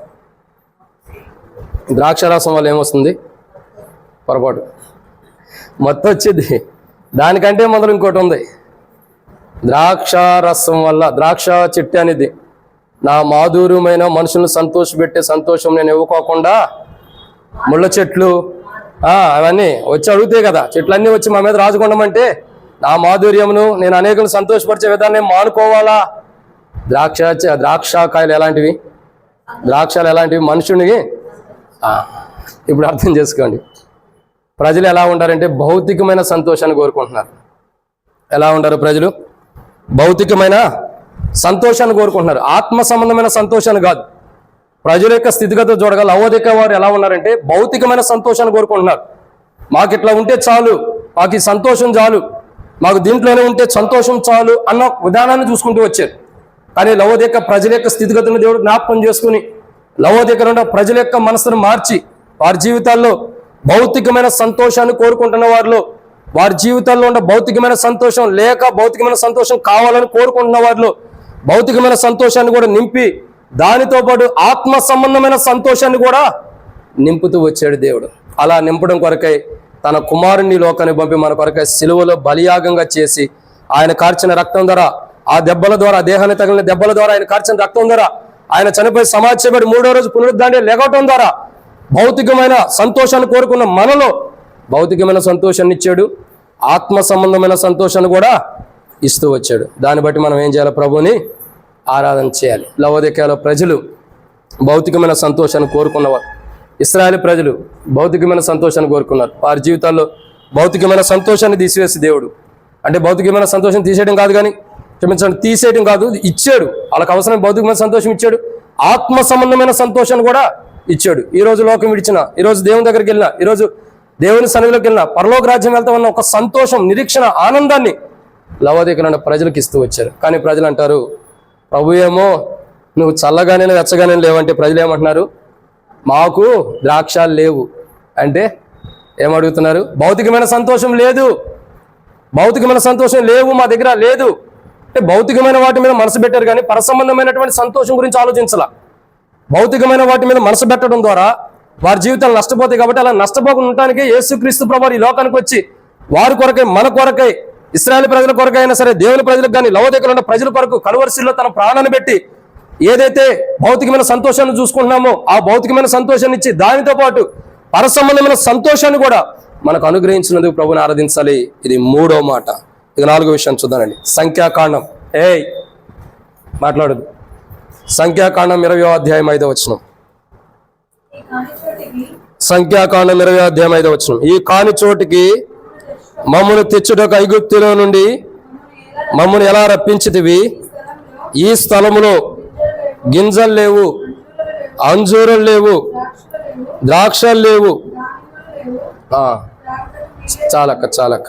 ద్రాక్ష రసం వల్ల ఏమొస్తుంది? పొరపాటు మొత్తం వచ్చేది. దానికంటే మొదలు ఇంకోటి ఉంది. ద్రాక్ష రసం వల్ల, ద్రాక్ష చెట్టు అనేది నా మాధుర్యమైన మనుషులను సంతోషపెట్టే సంతోషం నేను ఇవ్వకోకుండా ముళ్ళ చెట్లు అవన్నీ వచ్చి అడుగుతాయి కదా, చెట్లన్నీ వచ్చి మా మీద రాజుకొండమంటే నా మాధుర్యమును నేను అనేకులను సంతోషపరిచే విధాన్ని మానుకోవాలా? ద్రాక్షకాయలు ఎలాంటివి? ద్రాక్షాలు ఎలాంటివి? మనుషునికి ఇప్పుడు అర్థం చేసుకోండి. ప్రజలు ఎలా ఉంటారంటే భౌతికమైన సంతోషాన్ని కోరుకుంటున్నారు. ఎలా ఉంటారు ప్రజలు? భౌతికమైన సంతోషాన్ని కోరుకుంటున్నారు, ఆత్మ సంబంధమైన సంతోషాన్ని కాదు. ప్రజల యొక్క స్థితిగతులు చూడగల లవోదిక వారు ఎలా ఉన్నారంటే భౌతికమైన సంతోషాన్ని కోరుకుంటున్నారు. మాకు ఇట్లా ఉంటే చాలు, మాకు ఈ సంతోషం చాలు, మాకు దీంట్లోనే ఉంటే సంతోషం చాలు అన్న విధానాన్ని చూసుకుంటూ వచ్చారు. కానీ లవోదిక ప్రజల యొక్క స్థితిగతులను దేవుడు జ్ఞాపకం చేసుకుని లవోదిక నుండి ప్రజల యొక్క మనసును మార్చి వారి జీవితాల్లో భౌతికమైన సంతోషాన్ని కోరుకుంటున్న వారిలో, వారి జీవితాల్లో ఉన్న భౌతికమైన సంతోషం లేక భౌతికమైన సంతోషం కావాలని కోరుకుంటున్న వారిలో భౌతికమైన సంతోషాన్ని కూడా నింపి దానితో పాటు ఆత్మ సంబంధమైన సంతోషాన్ని కూడా నింపుతూ వచ్చాడు దేవుడు. అలా నింపడం కొరకై తన కుమారుని లోకాన్ని పంపి మన కొరకై సిలువలో బలియాగంగా చేసి ఆయన కార్చిన రక్తం ద్వారా, ఆ దెబ్బల ద్వారా, దేహాన్ని తగిలిన దెబ్బల ద్వారా, ఆయన కార్చిన రక్తం ద్వారా, ఆయన చనిపోయి సమాధి చేయబడి 3వ రోజు పునరుద్ధాన్ని లెగవటం ద్వారా భౌతికమైన సంతోషాన్ని కోరుకున్న మనలో భౌతికమైన సంతోషాన్ని ఇచ్చాడు, ఆత్మ సంబంధమైన సంతోషాన్ని కూడా ఇస్తూ వచ్చాడు. దాన్ని బట్టి మనం ఏం చేయాలి? ప్రభుని ఆరాధన చేయాలి. లవోదికయలో ప్రజలు భౌతికమైన సంతోషాన్ని కోరుకున్నవారు. ఇశ్రాయేలు ప్రజలు భౌతికమైన సంతోషాన్ని కోరుకున్నారు. వారి జీవితాల్లో భౌతికమైన సంతోషాన్ని తీసివేసి దేవుడు, అంటే భౌతికమైన సంతోషం తీసేయడం కాదు, కానీ క్షమించండి, తీసేయడం కాదు, ఇచ్చాడు. వాళ్ళకి అవసరమైన భౌతికమైన సంతోషం ఇచ్చాడు, ఆత్మ సంబంధమైన సంతోషాన్ని కూడా ఇచ్చాడు. ఈరోజు లోకం విడిచిన, ఈరోజు దేవుని దగ్గరికి వెళ్ళినా, ఈరోజు దేవుని సన్నిధిలోకి వెళ్ళినా, పరలోక రాజ్యం వెళ్తామన్న ఒక సంతోషం, నిరీక్షణ, ఆనందాన్ని లవోదికయలో ప్రజలకు ఇస్తూ వచ్చారు. కానీ ప్రజలు అంటారు, ప్రభు ఏమో నువ్వు చల్లగానే వెచ్చగానే లేవంటే ప్రజలు ఏమంటున్నారు? మాకు ద్రాక్షాలు లేవు అంటే ఏమడుగుతున్నారు? భౌతికమైన సంతోషం లేదు, భౌతికమైన సంతోషం లేవు, మా దగ్గర లేదు అంటే భౌతికమైన వాటి మీద మనసు పెట్టారు, కానీ పరసంబంధమైనటువంటి సంతోషం గురించి ఆలోచించాల. భౌతికమైన వాటి మీద మనసు పెట్టడం ద్వారా వారి జీవితాలు నష్టపోతాయి. కాబట్టి అలా నష్టపోకుండా ఉండటానికి యేసుక్రీస్తు ప్రభువు ఈ లోకానికి వచ్చి వారి కొరకై, మన కొరకై, ఇశ్రాయేలు ప్రజల కొరకై అయినా సరే, దేవుని ప్రజలకు కానీ, లవోదికయలో ఉన్న ప్రజల కొరకు కలువరిశిలో తన ప్రాణాన్ని పెట్టి ఏదైతే భౌతికమైన సంతోషాన్ని చూసుకుంటున్నామో ఆ భౌతికమైన సంతోషాన్ని ఇచ్చి దానితో పాటు పరసంబంధమైన సంతోషాన్ని కూడా మనకు అనుగ్రహించినందుకు ప్రభుని ఆరాధించాలి. ఇది 3వ మాట. ఇక 4వ విషయం చూద్దానండి. సంఖ్యాకాండం, మాట్లాడదు. సంఖ్యాకాండం 20వ అధ్యాయం 5వ వచనం. సంఖ్యాకాండం 20వ అధ్యాయం 5వ వచనం. ఈ కాని చోటికి మమ్మను తెచ్చుటకు ఐగుప్తులో నుండి మమ్మను ఎలా రప్పించితివి? ఈ స్థలములో గింజలు లేవు, అంజూరం లేవు, ద్రాక్షలు లేవు. చాలక్క.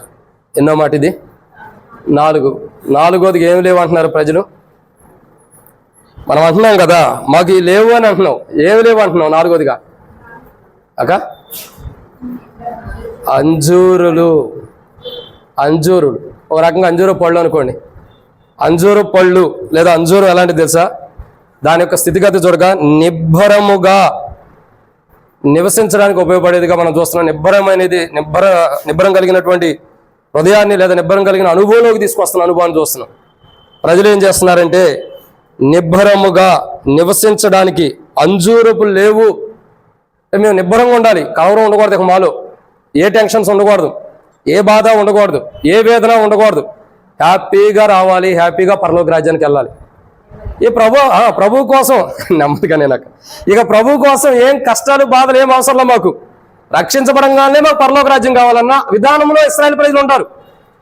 ఎన్నో మాట ఇది? 4. ఏమి లేవు అంటున్నారు ప్రజలు. మనం అంటున్నాం కదా, మాకు ఈ లేవు అని అంటున్నావు. ఏమి లేవు అంటున్నావు 4గా అక్క? అంజూరులు ఒక రకంగా అంజూరు పళ్ళు అనుకోండి. అంజూరు పళ్ళు లేదా అంజూరు ఎలాంటిది తెలుసా? దాని యొక్క స్థితిగతి చూడగా నిబ్బరముగా నివసించడానికి ఉపయోగపడేదిగా మనం చూస్తున్నాం. నిబ్బరం కలిగినటువంటి హృదయాన్ని లేదా నిబ్బరం కలిగిన అనుభవంలోకి తీసుకొస్తున్న అనుభవాన్ని చూస్తున్నాం. ప్రజలు ఏం చేస్తున్నారంటే నిబ్బరముగా నివసించడానికి అంజూరపు లేవు. మేము నిబ్బరంగా ఉండాలి, కలవరం ఉండకూడదు, ఇక మాలో ఏ టెన్షన్స్ ఉండకూడదు, ఏ బాధ ఉండకూడదు, ఏ వేదన ఉండకూడదు, హ్యాపీగా రావాలి, హ్యాపీగా పరలోక రాజ్యానికి వెళ్ళాలి. ఈ ప్రభు కోసం నెమ్మదిగా నేనక్క ఇక ప్రభు కోసం ఏం కష్టాలు బాధలు ఏం అవసరంలో మాకు రక్షించబడంగానే మాకు పరలోక రాజ్యం కావాలన్న విధానంలో ఇశ్రాయేలు ప్రజలు ఉంటారు.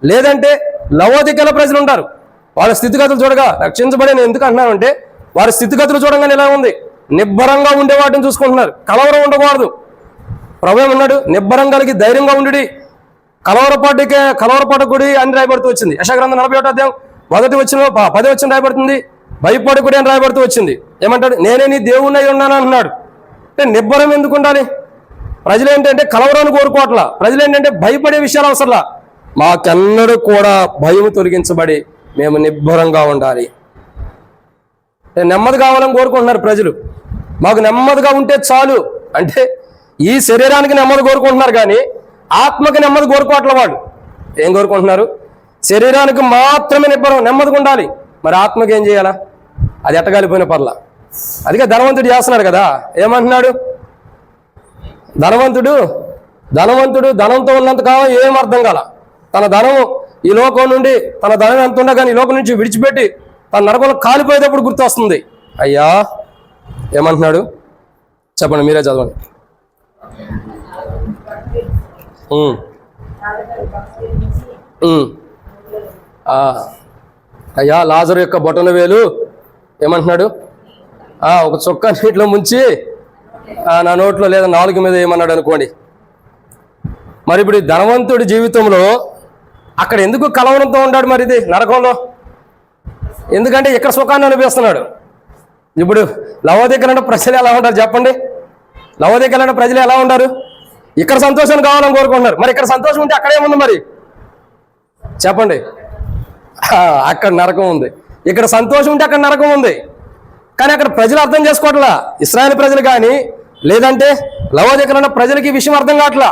లేదంటే లవోదికయలో ప్రజలు ఉంటారు. వాళ్ళ స్థితిగతులు చూడగా రక్షించబడి నేను ఎందుకు అంటున్నానంటే వారి స్థితిగతులు చూడగానే ఎలా ఉంది? నిబ్బరంగా ఉండే వాటిని చూసుకుంటున్నారు, కలవరం ఉండకూడదు. ప్రభు ఏమన్నాడు? నిబ్బరం కలిగి ధైర్యంగా ఉండి కలవరపడకుడి అని రాయబడుతూ వచ్చింది. యెషయా 41వ అధ్యాయం 1వ వచనం 10వ వచనం రాయబడుతుంది. భయపడకుడి అని రాయబడుతూ వచ్చింది. ఏమంటాడు? నేనే నీ దేవుణ్ణి ఉన్నాను అంటున్నాడు. అంటే నిబ్బరం ఎందుకు ఉండాలి? ప్రజలు ఏంటంటే కలవరాన్ని కోరుకోవట్లా. ప్రజలు ఏంటంటే భయపడే విషయాలు అవసరంలా. మాకెన్నడూ కూడా భయం తొలగించబడి మేము నిబ్బరంగా ఉండాలి. నెమ్మది కావాలని కోరుకుంటున్నారు ప్రజలు. మాకు నెమ్మదిగా ఉంటే చాలు అంటే ఈ శరీరానికి నెమ్మది కోరుకుంటున్నారు, కానీ ఆత్మకి నెమ్మది కోరుకోవట్ల. వాళ్ళు ఏం కోరుకుంటున్నారు? శరీరానికి మాత్రమే నెమ్మదిగా ఉండాలి, మరి ఆత్మకి ఏం చేయాలా? అది ఎట్టగాలిపోయిన పర్లా. అదిగా ధనవంతుడు చేస్తున్నాడు కదా. ఏమంటున్నాడు? ధనవంతుడు ధనంతో ఉన్నంత కాలం ఏం అర్థం కాల. తన ధనము ఈ లోకం నుండి, తన ధనం ఎంత ఉన్నా కానీ ఈ లోకం నుంచి విడిచిపెట్టి తన నరకంలో కాలిపోయేటప్పుడు గుర్తు వస్తుంది. అయ్యా ఏమంటున్నాడు చెప్పండి, మీరే చదవండి. అయ్యా లాజరు యొక్క బొటన వేలు ఏమంటున్నాడు? ఒక చొక్కా నీటిలో ముంచి నా నోట్లో లేదా నాలుగు మీద ఏమన్నాడు అనుకోండి. మరి ఇప్పుడు ధనవంతుడి జీవితంలో అక్కడ ఎందుకు కలవరంతో ఉంటాడు? మరి ఇది నరకంలో ఎందుకంటే ఇక్కడ సుఖాన్ని అనిపిస్తున్నాడు. ఇప్పుడు లవోదికయలో ప్రజలు ఎలా ఉంటారు చెప్పండి? లవోదికయలో ప్రజలు ఎలా ఉంటారు? ఇక్కడ సంతోషం కావాలని కోరుకుంటున్నారు. మరి ఇక్కడ సంతోషం ఉంటే అక్కడేముంది మరి చెప్పండి? అక్కడ నరకం ఉంది. ఇక్కడ సంతోషం ఉంటే అక్కడ నరకం ఉంది. కానీ అక్కడ ప్రజలు అర్థం చేసుకోవట్లా. ఇశ్రాయేలు ప్రజలు కానీ లేదంటే లవోదికలో ఉన్న ప్రజలకి ఈ విషయం అర్థం కావట్లా.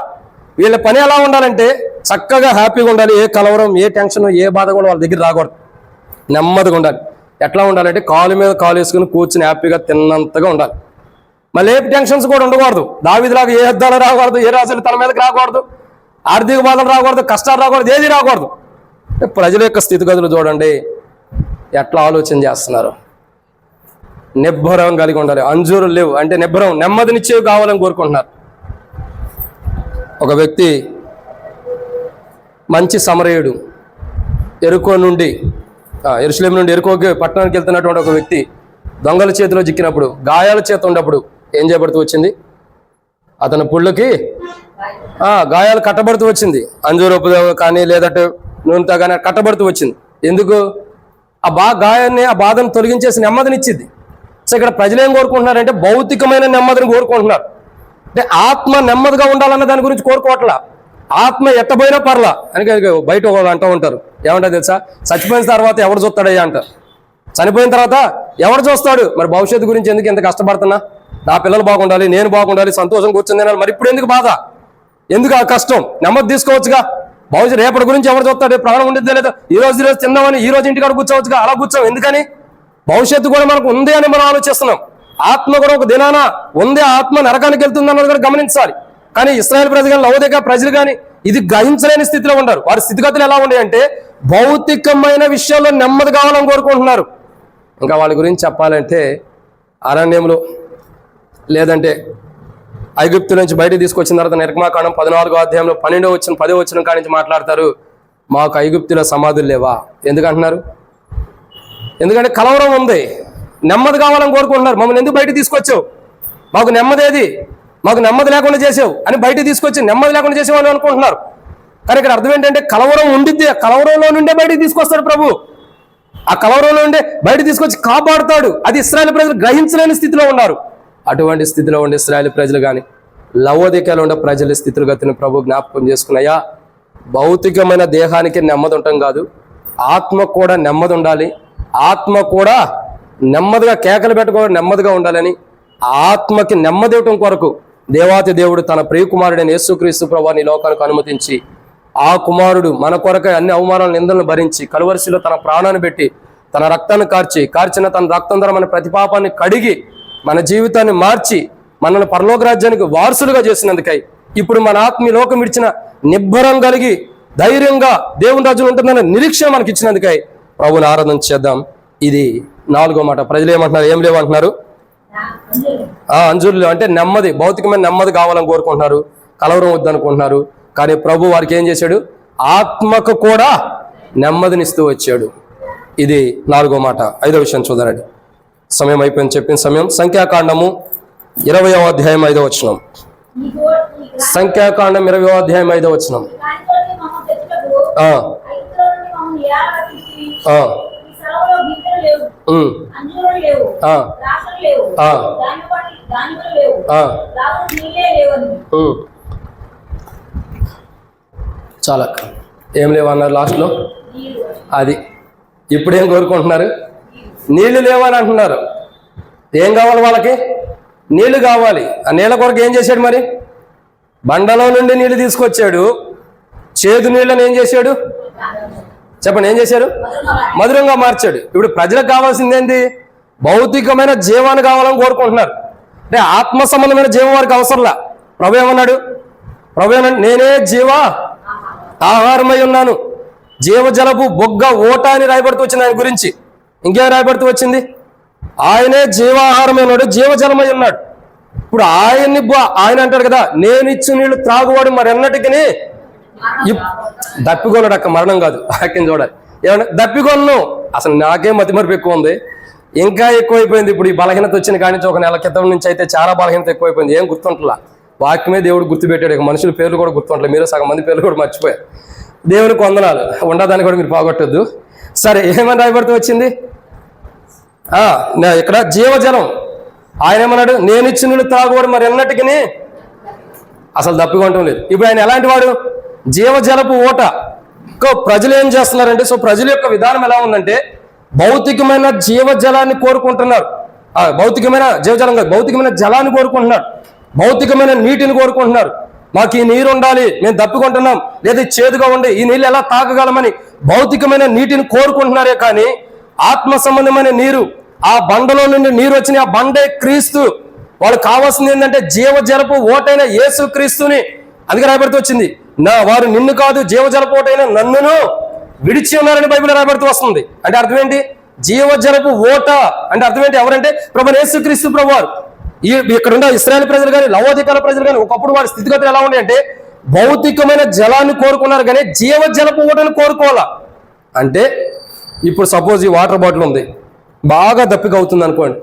వీళ్ళ పని ఎలా ఉండాలంటే చక్కగా హ్యాపీగా ఉండాలి. ఏ కలవరం, ఏ టెన్షన్, ఏ బాధ కూడా వాళ్ళ దగ్గర రాకూడదు. నెమ్మదిగా ఉండాలి. ఎట్లా ఉండాలంటే కాలు మీద కాలు వేసుకుని కూర్చుని హ్యాపీగా తిన్నంతగా ఉండాలి. మళ్ళీ ఏ టెన్షన్స్ కూడా ఉండకూడదు. దావీదులాగా ఏ యుద్ధాలు రాకూడదు, ఏ రాజులు తన మీదకి రాకూడదు, ఆర్థిక బాధలు రాకూడదు, కష్టాలు రాకూడదు, ఏది రాకూడదు. ప్రజల యొక్క స్థితిగతులు చూడండి ఎట్లా ఆలోచన చేస్తున్నారు. నిబ్బరం కలిగి ఉండాలి. అంజూరు లేవు అంటే నిబ్బరం, నెమ్మదినిచ్చేవి కావాలని కోరుకుంటున్నారు. ఒక వ్యక్తి మంచి సమరయుడు యెరూషలేము నుండి ఎరుకోకి పట్టణానికి వెళ్తున్నటువంటి ఒక వ్యక్తి దొంగల చేతిలో చిక్కినప్పుడు, గాయాల చేత ఉన్నప్పుడు ఏం చేయబడుతూ వచ్చింది? అతని పుళ్ళకి గాయాలు కట్టబడుతూ వచ్చింది. అంజూరపు కానీ లేదంటే నూనెతో కానీ కట్టబడుతూ వచ్చింది. ఎందుకు? ఆ గాయాన్ని, ఆ బాధను తొలగించేసి నెమ్మదినిచ్చింది. సో ఇక్కడ ప్రజలు ఏం కోరుకుంటున్నారంటే భౌతికమైన నెమ్మదిని కోరుకుంటున్నారు. అంటే ఆత్మ నెమ్మదిగా ఉండాలన్న దాని గురించి కోరుకోవట్లా. ఆత్మ ఎట్టబోయినా పర్లా అని బయట అంటూ ఉంటారు. ఏమంటారు తెలుసా? చచ్చిపోయిన తర్వాత ఎవడు చూస్తాడయ్యా అంటారు. చనిపోయిన తర్వాత ఎవడు చూస్తాడు? మరి భవిష్యత్తు గురించి ఎందుకు ఎంత కష్టపడుతున్నా? నా పిల్లలు బాగుండాలి, నేను బాగుండాలి, సంతోషం కూర్చొని తినాలి. మరి ఇప్పుడు ఎందుకు బాధ, ఎందుకు ఆ కష్టం? నెమ్మది తీసుకోవచ్చుగా. భవిష్యత్తు రేపటి గురించి ఎవరు చూస్తాడు? ప్రాణం ఉండిద్దే లేదా? ఈ రోజు తిందామని ఈ రోజు ఇంటికాడ కూర్చోవచ్చుగా. అలా కూర్చోం ఎందుకని? భవిష్యత్తు కూడా మనకు ఉంది అని మనం ఆలోచిస్తున్నాం. ఆత్మ కూడా ఒక దినాన ఉంది, ఆత్మ నరకానికి వెళ్తుంది అన్నది కూడా గమనించాలి. కానీ ఇశ్రాయేలు ప్రజలు కానీ లవోదిక ప్రజలు కానీ ఇది గ్రహించలేని స్థితిలో ఉన్నారు. వారి స్థితిగతులు ఎలా ఉన్నాయంటే భౌతికమైన విషయాల్లో నెమ్మది కావాలని కోరుకుంటున్నారు. ఇంకా వాళ్ళ గురించి చెప్పాలంటే అరణ్యంలో లేదంటే ఐగుప్తు నుంచి బయటకు తీసుకొచ్చిన తర్వాత నిర్గమాకాండం 14వ అధ్యాయంలో 12వ వచనం 10వ వచనం కాడి నుంచి మాట్లాడతారు. మాకు ఐగుప్తులో సమాధులు లేవా? ఎందుకంటున్నారు? ఎందుకంటే కలవరం ఉంది, నెమ్మది కావాలని కోరుకుంటున్నారు. మమ్మల్ని ఎందుకు బయటకు తీసుకొచ్చావు? మాకు నెమ్మదేది, మాకు నెమ్మది లేకుండా చేసావు అని బయటకు తీసుకొచ్చి నెమ్మది లేకుండా చేసావు అని అనుకుంటున్నారు. కానీ ఇక్కడ అర్థం ఏంటంటే కలవరం ఉండిద్ది. ఆ కలవరంలో నుండే బయటకు తీసుకొస్తాడు ప్రభు. ఆ కలవరంలో నుండే బయట తీసుకొచ్చి కాపాడుతాడు. అది ఇశ్రాయేలు ప్రజలు గ్రహించలేని స్థితిలో ఉన్నారు. అటువంటి స్థితిలో ఉండే ఇశ్రాయేలు ప్రజలు కానీ లవోదికలో ఉండే ప్రజల స్థితిగతిని ప్రభు జ్ఞాపకం చేసుకున్నాయా? భౌతికమైన దేహానికి నెమ్మది ఉండటం కాదు, ఆత్మ కూడా నెమ్మది ఉండాలి. ఆత్మ కూడా నెమ్మదిగా కేకలు పెట్టుకోవడం నెమ్మదిగా ఉండాలని ఆత్మకి నెమ్మది ఇవ్వటం కొరకు దేవాతి దేవుడు తన ప్రియ కుమారుడైన యేసుక్రీస్తు ప్రభువుని లోకానికి అనుమతించి ఆ కుమారుడు మన కొరకై అన్ని అవమానాల నిందలను భరించి కలువరిశిలో తన ప్రాణాన్ని పెట్టి తన రక్తాన్ని కార్చిన తన రక్తం ద్వారా మన ప్రతిపాపాన్ని కడిగి మన జీవితాన్ని మార్చి మనల్ని పరలోక రాజ్యానికి వారసులుగా చేసినందుకై ఇప్పుడు మన ఆత్మీయ లోకం ఇచ్చిన నిబ్బరం కలిగి ధైర్యంగా దేవుని రాజ్యం ఉంటుందన్న నిరీక్షణ మనకి ఇచ్చినందుకై ప్రభుని ఆరాధన చేద్దాం. ఇది 4వ మాట. ప్రజలు ఏమంటున్నారు? ఏం లేవంటున్నారు? అంజుర్లు అంటే నెమ్మది, భౌతికమైన నెమ్మది కావాలని కోరుకుంటున్నారు, కలవరం వద్దనుకుంటున్నారు. కానీ ప్రభు వారికి ఏం చేశాడు? ఆత్మకు కూడా నెమ్మదినిస్తూ వచ్చాడు. ఇది 4వ మాట. 5వ విషయం చూడండి. సమయం అయిపోయింది, చెప్పిన సమయం. సంఖ్యాకాండము 20వ అధ్యాయం 5వ వచనం. సంఖ్యాకాండం 20వ అధ్యాయం 5వ వచనం. చాలా ఏం లేవన్నారు లాస్ట్లో. అది ఇప్పుడు ఏం కోరుకుంటున్నారు? నీళ్లు లేవని అంటున్నారు. ఏం కావాలి వాళ్ళకి? నీళ్లు కావాలి. ఆ నీళ్ళ కొరకు ఏం చేశాడు మరి? బండలో నుండి నీళ్లు తీసుకొచ్చాడు. చేదు నీళ్ళని ఏం చేశాడు? చెప్పండి, ఏం చేశాడు? మధురంగా మార్చాడు. ఇప్పుడు ప్రజలకు కావాల్సింది ఏంటి? భౌతికమైన జీవాన్ని కావాలని కోరుకుంటున్నారు. అంటే ఆత్మ సంబంధమైన జీవం వారికి అవసరంలా. ప్రభు ఏమన్నాడు? నేనే జీవ ఆహారమై ఉన్నాను, జీవజలపు బొగ్గ ఓట అని రాయబడుతూ వచ్చింది ఆయన గురించి. ఇంకేం రాయబడుతూ వచ్చింది? ఆయనే జీవాహారమై ఉన్నాడు, జీవజలమై ఉన్నాడు. ఇప్పుడు ఆయన అంటాడు కదా, నేను ఇచ్చిన నీళ్లు త్రాగువాడు మరి ఎన్నటికి దప్పిగొన్నాడు. అక్క మరణం కాదు, అక్కని చూడాలి. ఏమన్నా దప్పిగొన్ను. అసలు నాకే మతిమరుపు ఎక్కువ ఉంది, ఇంకా ఎక్కువైపోయింది. ఇప్పుడు ఈ బలహీనత వచ్చిన కానీ ఒక నెల క్రితం నుంచి అయితే చాలా బలహీనత ఎక్కువైపోయింది. ఏం గుర్తుంటలా. వాక్యమే దేవుడు గుర్తుపెట్టాడు. ఇక మనుషుల పేర్లు కూడా గుర్తుంటలే. మీరు సగం మంది పేర్లు కూడా మర్చిపోయారు. దేవునికి వందనాలు. ఉండదాన్ని కూడా మీరు పోగొట్టొద్దు. సరే, ఏమని రాయబడుతూ వచ్చింది? ఇక్కడ జీవజలం. ఆయన ఏమన్నాడు? నేను ఇచ్చిన నీళ్ళు త్రాగువాడు మరి ఎన్నటికి అసలు దప్పికొనటం లేదు. ఇప్పుడు ఆయన ఎలాంటి వాడు? జీవజలపు ఊట. ప్రజలు ఏం చేస్తున్నారంటే, సో ప్రజల యొక్క విధానం ఎలా ఉందంటే, భౌతికమైన జీవజలాన్ని కోరుకుంటున్నారు. భౌతికమైన జీవజలం కాదు, భౌతికమైన జలాన్ని కోరుకుంటున్నారు, భౌతికమైన నీటిని కోరుకుంటున్నారు. మాకు ఈ నీరు ఉండాలి, మేము దప్పికొంటున్నాం, లేదా చేదుగా ఉండి ఈ నీళ్ళు ఎలా తాగగలమని భౌతికమైన నీటిని కోరుకుంటున్నారే కానీ ఆత్మ సంబంధమైన నీరు, ఆ బండలో నుండి నీరు వచ్చిన ఆ బండే క్రీస్తు. వాళ్ళు కావాల్సింది ఏంటంటే జీవజలపు ఓటైన యేసు క్రీస్తుని. అందుకే రాయబడుతూ వచ్చింది, వారు నిన్ను కాదు జీవజలపు ఓటైన నన్నును విడిచి ఉన్నారని బైబిల్ రాయబడుతూ వస్తుంది. అంటే అర్థం ఏంటి? జీవజలపు ఓట అంటే అర్థం ఏంటి? ఎవరంటే ప్రభు యేసు క్రీస్తు ప్రభు వారు. ఇక్కడ ఉన్న ఇశ్రాయేల్ ప్రజలు కానీ లవోదికాల ప్రజలు కానీ ఒకప్పుడు వారి స్థితిగతులు ఎలా ఉన్నాయి అంటే భౌతికమైన జలాన్ని కోరుకున్నారు కానీ జీవజలపు ఓటని కోరుకోవాలా. అంటే ఇప్పుడు సపోజ్ ఈ వాటర్ బాటిల్ ఉంది, బాగా దప్పిక అవుతుంది అనుకోండి,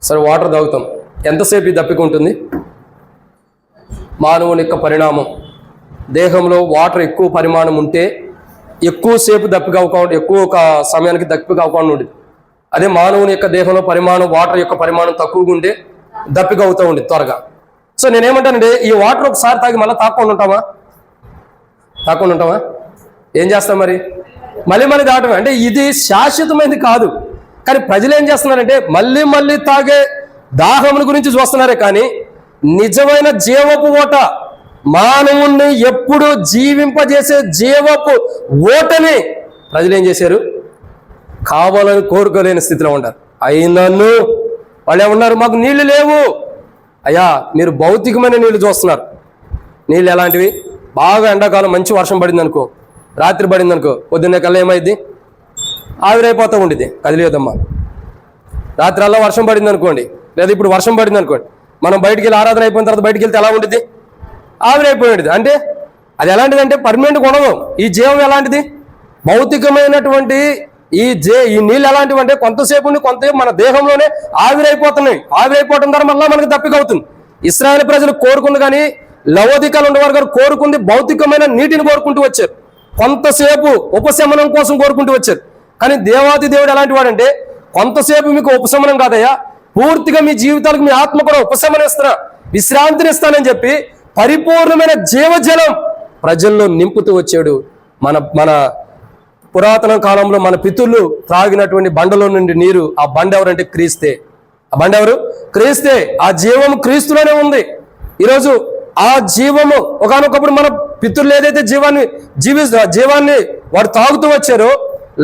సరే వాటర్ తాగుతాం. ఎంతసేపు ఈ దప్పిక ఉంటుంది? మానవుని యొక్క పరిణామం, దేహంలో వాటర్ ఎక్కువ పరిమాణం ఉంటే ఎక్కువసేపు దప్పిక అవ్వకుండా, ఎక్కువ సమయానికి దప్పిక అవ్వకుండా ఉండేది. అదే మానవుని యొక్క దేహంలో పరిమాణం, వాటర్ యొక్క పరిమాణం తక్కువగా ఉంటే దప్పిక అవుతూ ఉండేది త్వరగా. సో నేనేమంటానంటే ఈ వాటర్ ఒకసారి తాగి మళ్ళీ తాకుండా ఉంటామా? ఏం చేస్తాం మరి? మళ్ళీ తాగటమే. అంటే ఇది శాశ్వతమైనది కాదు. కానీ ప్రజలు ఏం చేస్తున్నారంటే మళ్ళీ తాగే దాహముల గురించి చూస్తున్నారే కానీ నిజమైన జీవపు ఓట, మానవుణ్ణి ఎప్పుడు జీవింపజేసే జీవపు ఓటని ప్రజలు ఏం చేశారు? కావాలని కోరుకోలేని స్థితిలో ఉంటారు. అయినను వాళ్ళు ఏమన్నారు? మాకు నీళ్లు లేవు. అయ్యా, మీరు భౌతికమైన నీళ్లు చూస్తున్నారు. నీళ్ళు ఎలాంటివి? బాగా ఎండాకాలం మంచి వర్షం పడింది అనుకో, రాత్రి పడింది అనుకో, పొద్దున్నే కల్లా ఏమైంది? ఆవిరైపోతూ ఉండిద్ది. కదిలేదమ్మా. రాత్రి అలా వర్షం పడింది అనుకోండి, లేదా ఇప్పుడు వర్షం పడింది అనుకోండి, మనం బయటికి వెళ్ళి ఆరాధన అయిపోయిన తర్వాత బయటికి వెళ్తే ఎలా ఉండిద్ది? ఆవిరైపోయింది. అంటే అది ఎలాంటిది అంటే పర్మనెంట్గా ఉండదు. ఈ జీవం ఎలాంటిది? భౌతికమైనటువంటి ఈ నీళ్ళు ఎలాంటివి అంటే కొంతసేపు ఉండి కొంతసేపు మన దేహంలోనే ఆవిరైపోతున్నాయి. ఆవిరైపోవడం ద్వారా మళ్ళీ మనకు దప్పిక అవుతుంది. ఇశ్రాయేలు ప్రజలు కోరుకుంది కానీ లవోదికాలు ఉండేవారు గారు కోరుకుంది భౌతికమైన నీటిని కోరుకుంటూ వచ్చారు. కొంతసేపు ఉపశమనం కోసం కోరుకుంటూ వచ్చారు. కానీ దేవాది దేవుడు ఎలాంటి వాడంటే కొంతసేపు మీకు ఉపశమనం కాదయ్యా, పూర్తిగా మీ జీవితాలకు మీ ఆత్మ కూడా ఉపశమనం ఇస్తున్నా, విశ్రాంతిని ఇస్తానని చెప్పి పరిపూర్ణమైన జీవజలం ప్రజల్లో నింపుతూ వచ్చాడు. మన పురాతన కాలంలో మన పితరులు త్రాగినటువంటి బండలో నుండి నీరు, ఆ బండ ఎవరంటే క్రీస్తే. ఆ బండ ఎవరు? క్రీస్తే. ఆ జీవము క్రీస్తులోనే ఉంది. ఈరోజు ఆ జీవము ఒకనొకప్పుడు మన పితరులు ఏదైతే జీవాన్ని వారు తాగుతూ వచ్చారో,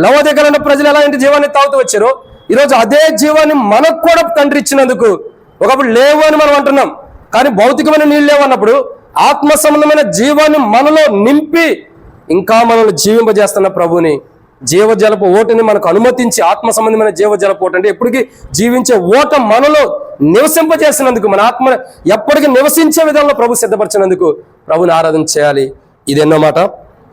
లవోదికలైన ప్రజలు ఎలాంటి జీవాన్ని తాగుతూ వచ్చారో, ఈరోజు అదే జీవాన్ని మనకు కూడా తండ్రి ఇచ్చినందుకు ఒకప్పుడు లేవు అని మనం అంటున్నాం. కానీ భౌతికమైన నీళ్ళు లేవన్నప్పుడు ఆత్మ సంబంధమైన జీవాన్ని మనలో నింపి ఇంకా మనల్ని జీవింపజేస్తున్న ప్రభుని, జీవజలపు ఓటని మనకు అనుమతించి, ఆత్మ సంబంధమైన జీవజలపు ఓట అంటే ఎప్పటికీ జీవించే ఓట మనలో నివసింపజేసినందుకు, మన ఆత్మ ఎప్పటికీ నివసించే విధంలో ప్రభు సిద్ధపరిచినందుకు ప్రభుని ఆరాధన చేయాలి. ఇది ఎన్నో మాట?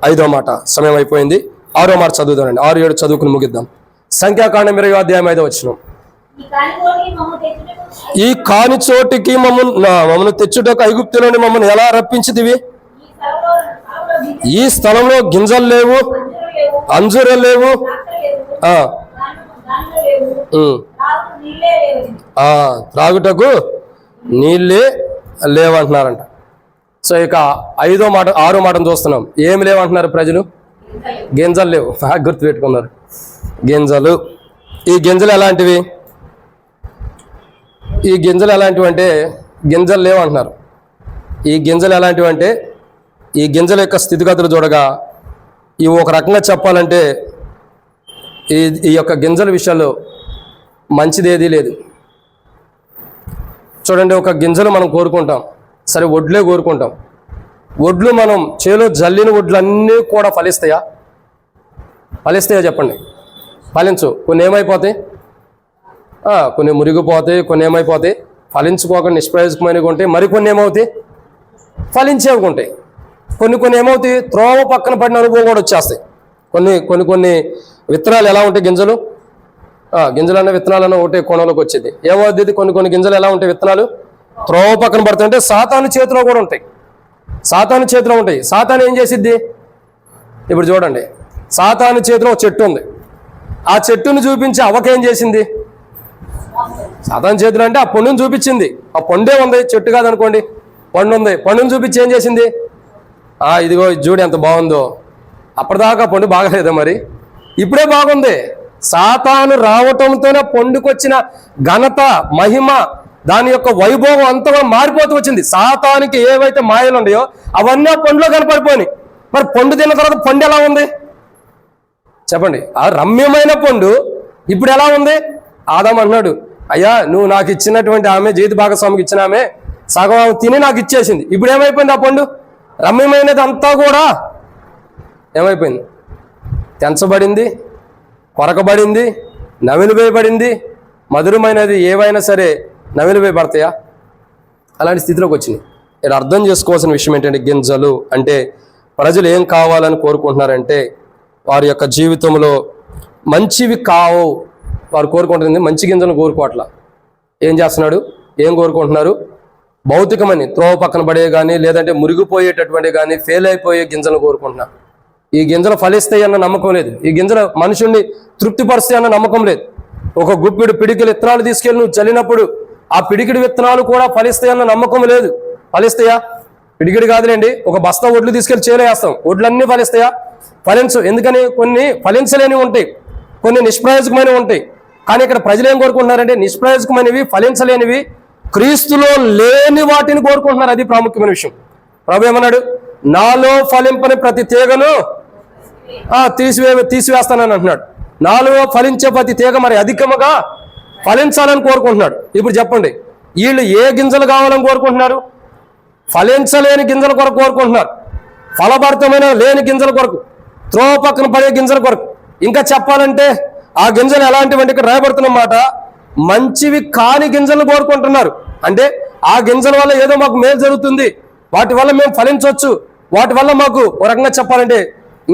5వ మాట. సమయం అయిపోయింది. 6వ మాట చదువుదానండి. 6, 7 చదువుకుని ముగిద్దాం. సంఖ్యాకాండం 20వ అధ్యాయం 5వ వచనం. ఈ కాని చోటికి మమ్మల్ని తెచ్చుటకు ఐగుప్తులోని మమ్మల్ని ఎలా రప్పించితివి? ఈ స్థలంలో గింజలు లేవు, అంజూర లేవు, త్రాగుటకు నీళ్ళే లేవంటున్నారంట. సో ఇక 5వ మాట 6వ మాటను చూస్తున్నాం. ఏమి లేవంటున్నారు ప్రజలు? గింజలు లేవు. బాగా గుర్తుపెట్టుకున్నారు. గింజలు. ఈ గింజలు ఎలాంటివి? ఈ గింజలు ఎలాంటివి అంటే గింజలు లేవు అంటున్నారు. ఈ గింజలు ఎలాంటివి అంటే ఈ గింజల యొక్క స్థితిగతులు చూడగా ఇవి ఒక రకంగా చెప్పాలంటే ఈ యొక్క గింజల విషయాల్లో మంచిది ఏదీ లేదు. చూడండి, ఒక గింజలు మనం కోరుకుంటాం, సరే వడ్లే కోరుకుంటాం. వడ్లు మనం చేలో జల్లిన వడ్లు అన్నీ కూడా ఫలిస్తాయా? చెప్పండి. ఫలించు. కొన్ని ఏమైపోతాయి? కొన్ని మురిగిపోతాయి, కొన్ని ఏమైపోతాయి? ఫలించుకోకుండా నిష్ప్రయోజకమైనవి ఉంటాయి. మరికొన్ని ఏమవుతాయి? ఫలించేవి ఉంటాయి. కొన్ని ఏమవుతాయి? త్రోవ పక్కన పడిన అనుభవం కూడా వచ్చేస్తాయి. కొన్ని విత్తనాలు ఎలా ఉంటాయి? గింజలన్న విత్తనాలన్న ఒకటే కోణంలోకి వచ్చేది. ఏమవుతుంది? కొన్ని గింజలు ఎలా ఉంటాయి? విత్తనాలు త్రోవ పక్కన పడుతుంటే సాతాను చేతిలో కూడా ఉంటాయి. సాతాను ఏం చేసిద్ది? ఇప్పుడు చూడండి, సాతాను చేతిలో ఒక చెట్టు ఉంది. ఆ చెట్టును చూపించి అవకేం చేసింది? సాతాను చేతులు అంటే ఆ పండును చూపించింది. ఆ పండే ఉంది, చెట్టు కాదనుకోండి. పండు ఉంది, పండుని చూపించి ఏం చేసింది? ఇదిగో చూడు ఎంత బాగుందో. అప్పటిదాకా పండు బాగలేదా? మరి ఇప్పుడే బాగుంది. సాతాను రావటంతోనే పండుకొచ్చిన ఘనత, మహిమ, దాని యొక్క వైభవం అంతా మారిపోతూ వచ్చింది. సాతానికి ఏవైతే మాయలు ఉన్నాయో అవన్నీ ఆ పండులో కనపడిపోయినాయి. మరి పండు తిన్న తర్వాత పండు ఎలా ఉంది చెప్పండి? ఆ రమ్యమైన పండు ఇప్పుడు ఎలా ఉంది? ఆదాము అన్నాడు, అయ్యా నువ్వు నాకు ఇచ్చినటువంటి ఆమె, జీవిత భాగస్వామికి ఇచ్చిన ఆమె సగం ఆమె తిని నాకు ఇచ్చేసింది. ఇప్పుడు ఏమైపోయింది? ఆ పండు రమ్యమైనది అంతా కూడా ఏమైపోయింది? తెంచబడింది, కొరకబడింది, నవిలివేయబడింది. మధురమైనది ఏవైనా సరే నవిలివేయబడతాయా? అలాంటి స్థితిలోకి వచ్చింది. ఇక్కడ అర్థం చేసుకోవాల్సిన విషయం ఏంటంటే, గింజలు అంటే ప్రజలు ఏం కావాలని కోరుకుంటున్నారంటే, వారి యొక్క జీవితంలో మంచివి కావు వారు కోరుకుంటుంది. మంచి గింజలను కోరుకోవట్లా. ఏం చేస్తున్నాడు? ఏం కోరుకుంటున్నారు? భౌతికమని త్రోవ పక్కన పడే కానీ, లేదంటే మురిగిపోయేటటువంటి కానీ, ఫెయిల్ అయిపోయే గింజలను కోరుకుంటున్నారు. ఈ గింజలు ఫలిస్తాయి అన్న నమ్మకం లేదు. ఈ గింజలు మనుషుల్ని తృప్తిపరుస్తాయి అన్న నమ్మకం లేదు. ఒక గుప్పిడి పిడికిలు విత్తనాలు తీసుకెళ్ళి నువ్వు చల్లినప్పుడు ఆ పిడికిడి విత్తనాలు కూడా ఫలిస్తాయన్న నమ్మకం లేదు. ఫలిస్తాయా? పిడికిడి కాదులేండి, ఒక బస్తా ఒడ్లు తీసుకెళ్ళి చేలేస్తాం, ఒడ్లన్నీ ఫలిస్తాయా? ఫలించు. ఎందుకని? కొన్ని ఫలించలేనివి ఉంటాయి, కొన్ని నిష్ప్రయోజకమైనవి ఉంటాయి. కానీ ఇక్కడ ప్రజలు ఏం కోరుకుంటున్నారంటే, నిష్ప్రయోజకమైనవి, ఫలించలేనివి, క్రీస్తులో లేని వాటిని కోరుకుంటున్నారు. అది ప్రాముఖ్యమైన విషయం. ప్రభు ఏమన్నాడు? నాలో ఫలింపని ప్రతి తీగను తీసివేస్తానని అంటున్నాడు. నాలో ఫలించే ప్రతి తీగ మరి అధికముగా ఫలించాలని కోరుకుంటున్నాడు. ఇప్పుడు చెప్పండి, వీళ్ళు ఏ గింజలు కావాలని కోరుకుంటున్నారు? ఫలించలేని గింజల కొరకు కోరుకుంటున్నారు. ఫలభరితమైన లేని గింజల కొరకు, త్రోవ పక్కన పడే గింజల కొరకు. ఇంకా చెప్పాలంటే ఆ గింజలు ఎలాంటివంటే ఇక్కడ రాయబడుతున్న మాట, మంచివి కాని గింజలను కోరుకుంటున్నారు. అంటే ఆ గింజల వల్ల ఏదో మాకు మేలు జరుగుతుంది, వాటి వల్ల మేము ఫలించవచ్చు, వాటి వల్ల మాకు ఒక రకంగా చెప్పాలంటే,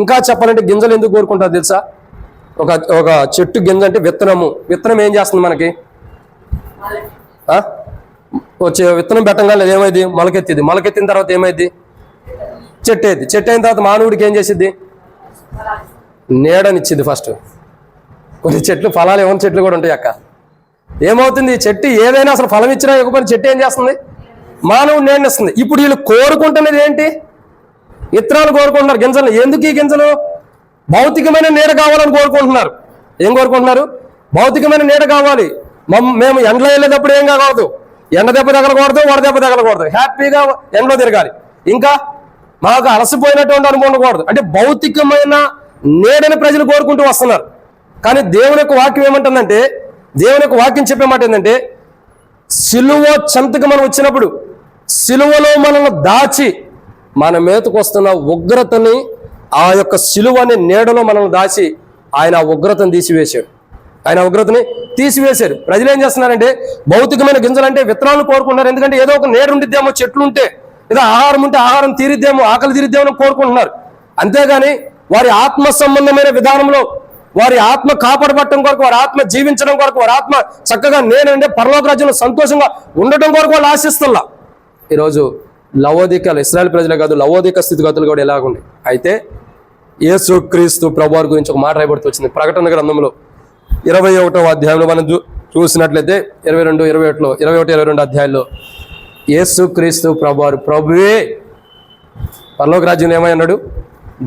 ఇంకా చెప్పాలంటే గింజలు ఎందుకు కోరుకుంటారు తెలుసా? ఒక చెట్టు గింజ అంటే విత్తనము. విత్తనం ఏం చేస్తుంది మనకి? వచ్చే విత్తనం పెట్టంగానే ఏమైంది? మొలకెత్తిది. మొలకెత్తిన తర్వాత ఏమైంది? చెట్టు అయింది. చెట్టు అయిన తర్వాత మానవుడికి ఏం చేసిద్ది? నీడనిచ్చింది. ఫస్ట్ కొన్ని చెట్లు, ఫలాలు ఏమైనా చెట్లు కూడా ఉంటాయి అక్క. ఏమవుతుంది? చెట్టు ఏదైనా అసలు ఫలం ఇచ్చినా ఇవ్వకపోయినా చెట్టు ఏం చేస్తుంది? మానవుడు నీడనిస్తుంది. ఇప్పుడు వీళ్ళు కోరుకుంటున్నది ఏంటి? విత్తనాలు కోరుకుంటున్నారు, గింజలు. ఎందుకు ఈ గింజలు? భౌతికమైన నీడ కావాలని కోరుకుంటున్నారు. ఏం కోరుకుంటున్నారు? భౌతికమైన నీడ కావాలి. మేము ఎండలో వెళ్ళేటప్పుడు ఏం కాకూడదు, ఎండ దెబ్బ తగలకూడదు, వడదెబ్బ తగలకూడదు, హ్యాపీగా ఎండలో తిరగాలి. ఇంకా మాకు అలసిపోయినటువంటి అనుభవం ఉండకూడదు. అంటే భౌతికమైన నీడని ప్రజలు కోరుకుంటూ వస్తున్నారు. కానీ దేవుని యొక్క వాక్యం ఏమంటుందంటే, దేవుని యొక్క వాక్యం చెప్పే మాట ఏంటంటే, సిలువ చెంతకు మనం వచ్చినప్పుడు, సిలువలో మనల్ని దాచి మన మీదకు వస్తున్న ఉగ్రతని, ఆ యొక్క సిలువని నీడలో మనల్ని దాచి ఆయన ఉగ్రతను తీసివేశాడు. ఆయన ఉగ్రతని తీసివేశారు. ప్రజలు ఏం చేస్తున్నారంటే, భౌతికమైన గింజలు అంటే విత్తనాలు కోరుకుంటున్నారు. ఎందుకంటే ఏదో ఒక నీడ ఉండిద్దేమో, చెట్లు ఉంటే, ఏదో ఆహారం ఉంటే ఆహారం తీరిద్దేమో, ఆకలి తీరిద్దేమో కోరుకుంటున్నారు. అంతేగాని వారి ఆత్మ సంబంధమైన విధానంలో, వారి ఆత్మ కాపాడబట్టడం కొరకు, వారి ఆత్మ జీవించడం కొరకు, వారి ఆత్మ చక్కగా నేనంటే పరలోక రాజ్యంలో సంతోషంగా ఉండటం కొరకు వాళ్ళు ఆశిస్తున్నా. ఈరోజు లవోదికలు, ఇశ్రాయేల్ ప్రజలే కాదు, లవోదిక స్థితిగతులు కూడా ఎలాగున్నాయి. అయితే యేసుక్రీస్తు ప్రభువారి గురించి ఒక మాట రాయబడుతూ వచ్చింది. ప్రకటన గ్రంథంలో 21వ అధ్యాయంలో మనం చూసినట్లయితే 22, 21, 22 అధ్యాయంలో యేసుక్రీస్తు ప్రభువారు, ప్రభువే పరలోక రాజ్యంలో ఏమై అన్నాడు?